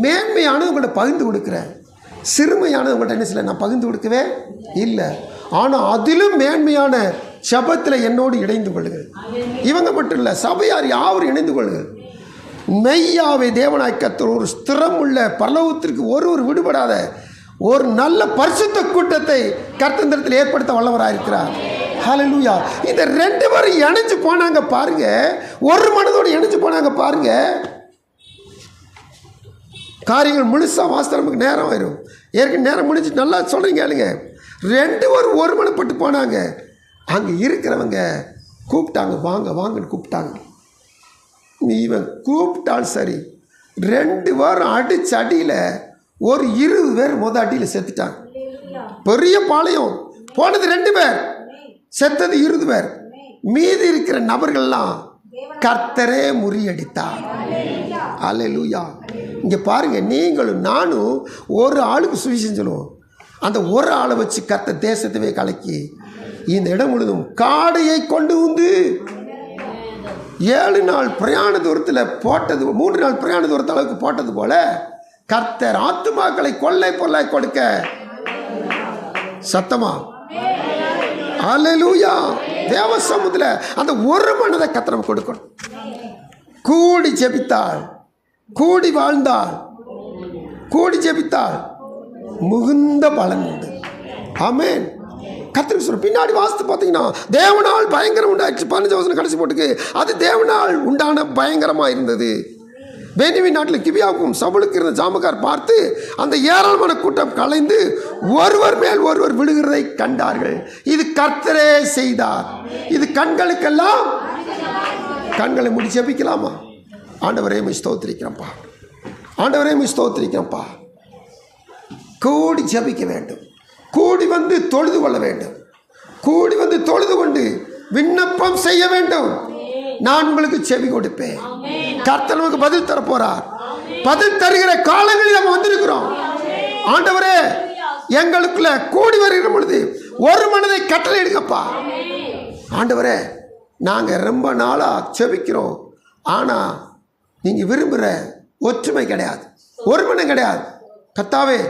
மேன்மையானது உங்கள்கிட்ட பகிர்ந்து கொடுக்குறேன், சிறுமையானது உங்கள்கிட்ட என்ன செய்யலை நான் பகிர்ந்து கொடுக்கவே இல்லை. ஆனால் அதிலும் மேன்மையான சபத்தில் என்னோடு இணைந்து கொள்ளுங்கள். இவங்க மட்டும் இல்லை, சபையார் யாவரும் இணைந்து கொள்ளுங்கள். மெய்யாவே தேவனாய் கர்த்தர் ஒரு ஸ்திரம் உள்ள பரலோகத்திற்கு ஒருவர் விடுபடாத ஒரு நல்ல பரிசுத்த கூட்டத்தை கர்த்தரிடத்தில் ஏற்படுத்த வல்லவராயிருக்கிறார். ஹல்லேலூயா. இந்த 2 பேரும் இணைஞ்சு போனாங்க பாருங்க, ஒரு மனதோடு இணைஞ்சு போனாங்க பாருங்க, காரியங்கள் முழுசாக வாசித்த நமக்கு நேரம் ஆயிரும். ஏற்கனவே நேரம் முடிஞ்சு நல்லா சொல்கிறீங்க கேளுங்க. 2 பேரும் ஒரு மனப்பட்டு போனாங்க. அங்கே இருக்கிறவங்க கூப்பிட்டாங்க, வாங்கன்னு கூப்பிட்டாங்க. இவன் கூப்பிட்டாலும் சரி, 2 பேரும் அடிச்ச அடியில் ஒரு 20 பேர் அடியில் செத்துட்டாங்க. பெரிய பாளையம் போனது 2 பேர், செத்தது 20 பேர். மீதி இருக்கிற நபர்கள்லாம் கர்த்தரே முறியடித்தார். அல்லேலூயா. இங்கே பாருங்கள், நீங்களும் நானும் ஒரு ஆளுக்கு சுவிசேஷம் சொல்லுவோம். அந்த ஒரு ஆளை வச்சு கர்த்தர் தேசத்தவே கலக்கி இந்த இடம் முழுதும் காடையை கொண்டு வந்து 7 நாள் பிரயாண தூரத்தில் போட்டது, 3 நாள் பிரயாண தூரத்து அளவுக்கு போட்டது போல கர்த்தர் ஆத்துமாக்களை கொள்ளை பொருளாய் கொடுக்க சத்தமா அல்லேலூயா. தேவ சமூகத்தில் அந்த ஒரு மனதை கர்த்தர் நமக்கு கொடுக்கணும். கூடி ஜெபித்தாள், கூடி வாழ்ந்தாள், கூடி ஜெபித்தாள், மிகுந்த பலன் உண்டு. ஆமென். கர்த்தருக்கு சொல்ற பின்னாடி வாசித்து பார்த்தீங்கன்னா தேவனால் பயங்கரம் உண்டாயிடுச்சு. 15 வசனம் கடைசி போட்டுக்கு அது தேவனால் உண்டான பயங்கரமாக இருந்தது. பென்யமீன் நாட்டில் கிபியாவுக்கும் சவுலுக்கு இருந்த ஜாமக்கார் பார்த்து அந்த ஏராளமான கூட்டம் கலைந்து ஒருவர் மேல் ஒருவர் விழுகிறதை கண்டார்கள். இது கர்த்தரே செய்தார். இது கண்களுக்கெல்லாம் கண்களை மூடி ஜெபிக்கலாமா? ஆண்டவரே உம்மை ஸ்தோத்திரிக்கிறேன்ப்பா, ஆண்டவரே உம்மை ஸ்தோத்திரிக்கிறேன்ப்பா. கூடி ஜெபிக்க வேண்டும், கூடி வந்து தொழுது கொள்ள வேண்டும், கூடி வந்து தொழுது கொண்டு விண்ணப்பம் செய்ய வேண்டும். நான் உங்களுக்கு செவி கொடுப்பேன். கர்த்தர் நமக்கு பதில் தர போறார். பதில் தருகிற காலங்களில் நம்ம வந்திருக்கிறோம். ஆண்டவரே எங்களுக்குள்ள கூடி வருகிற பொழுது ஒரு மனதை கட்டளை எடுங்கப்பா. ஆண்டவரே நாங்கள் ரொம்ப நாளாக செபிக்கிறோம், ஆனால் நீங்கள் விரும்புகிற ஒற்றுமை கிடையாது, ஒரு மனம் கிடையாது. கர்த்தாவே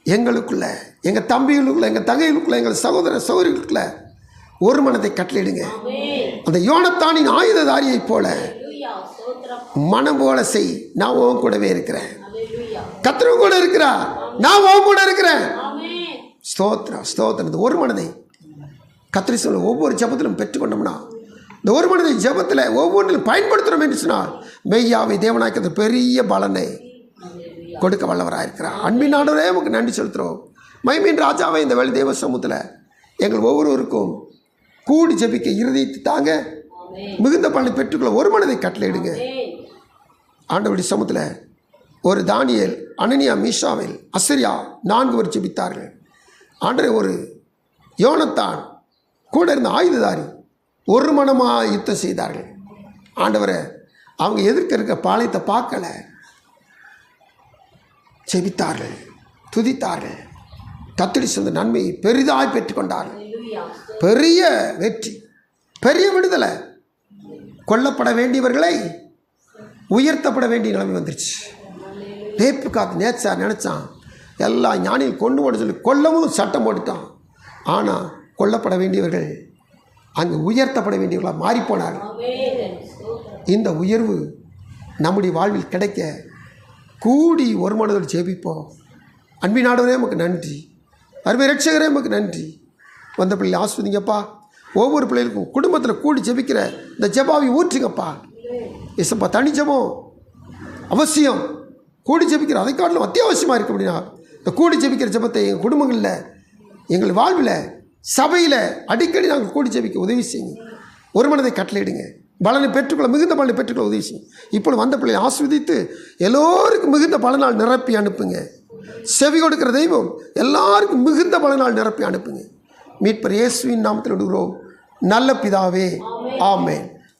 எங்களுக்குள்ள, எங்கள் தம்பிகளுக்குள்ள, எங்கள் தங்கைகளுக்குள்ள, எங்கள் சகோதர சகோதரிகளுக்குள்ள ஒரு மனதை கட்டளையிடுங்க. அந்த யோனத்தானின் ஆயுததாரியை போல மனம் போல செய். நான் உன் கூடவே இருக்கிறேன். கர்த்தர் கூட இருக்கிறார், நான் உன் கூட இருக்கிறேன். ஸ்தோத்திரம் ஸ்தோத்திரம். இந்த ஒரு மனதை கர்த்தர் சொல்ல ஒவ்வொரு ஜெபத்திலும் பெற்றுக்கொண்டோம்னா, இந்த ஒரு மனதை ஜெபத்தில் ஒவ்வொன்றிலும் பயன்படுத்துகிறோம் என்று சொன்னால் மெய்யாவை தேவனாய்க்கு பெரிய பலனை கொடுக்க வல்லவராக இருக்கிறார். அன்பின் ஆண்டவரே நமக்கு நன்றி செலுத்துகிறோம். மகிமையின் ராஜாவை இந்த வேலை தேவ சமூகத்தில் எங்கள் ஒவ்வொருவருக்கும் கூடி ஜெபிக்க இருதயத்தை தாங்க, மிகுந்த பலனை பெற்றுக்கொள்ள ஒரு மனதை கட்டளையிடுங்க. ஆண்டவருடைய சமூகத்தில் ஒரு தானியேல், அனனியா, மீஷாவேல், அசரியா 4 பேர் ஜெபித்தார்கள். ஆண்டவரே ஒரு யோனத்தான் கூட இருந்த ஆயுததாரி ஒரு மனமாக யுத்தம் செய்தார்கள். ஆண்டவரை அவங்க எதிர்க்க இருக்க பாளையத்தை பார்க்கல, ஜெபித்தார்கள், துதித்தார்கள், கர்த்தர் சொந்த நன்மையை பெரிதாய் பெற்றுக்கொண்டார்கள். பெரிய வெற்றி, பெரிய விடுதலை. கொல்லப்பட வேண்டியவர்களை உயர்த்தப்பட வேண்டிய நிலைமை வந்துருச்சு. நேப்பு காத்து நேச்சார் நினச்சான் எல்லா ஞானியும் கொண்டு போட சொல்லி கொல்லவும் சட்டம் போட்டுட்டான். ஆனால் கொல்லப்பட வேண்டியவர்கள் அங்கு உயர்த்தப்பட வேண்டியவர்களாக மாறிப்போனார்கள். இந்த உயர்வு நம்முடைய வாழ்வில் கிடைக்க கூடி ஒரு மனதோடு ஜெபிப்போம். அன்பின் ஆண்டவரே நமக்கு நன்றி, அருமை ரட்சகரே நமக்கு நன்றி. வந்த பிள்ளை ஆஸ்வதிங்கப்பா. ஒவ்வொரு பிள்ளைகளுக்கும் குடும்பத்தில் கூடி ஜெபிக்கிற இந்த ஜெபாவை ஊற்றுங்கப்பா. எஸ்ப்பா தனி ஜெபம் அவசியம், கூடி ஜெபிக்கிற அதை காட்டிலும் அத்தியாவசியமாக இருக்குது. அப்படின்னா இந்த கூடி ஜெபிக்கிற ஜெபத்தை எங்கள் குடும்பங்களில், எங்கள் வாழ்வில், சபையில் அடிக்கடி நாங்கள் கூடி ஜெபிக்க உதவி செய்யுங்க. ஒரு மனதை கட்டளையிடுங்க. பலனை பெற்றுக்கொள்ள, மிகுந்த பலனை பெற்றுக்கொள்ள உதவி செய்யும். இப்பொழுது வந்த பிள்ளையை ஆஸ்வதித்து எல்லோருக்கும் மிகுந்த பலனால் நிரப்பி அனுப்புங்க. செவி கொடுக்கிற தெய்வம் எல்லாருக்கும் மிகுந்த பலனால் நிரப்பி அனுப்புங்க. மீட்பர் இயேசுவின் நாமத்தில் விடுகிறோம் நல்ல பிதாவே, ஆமென்.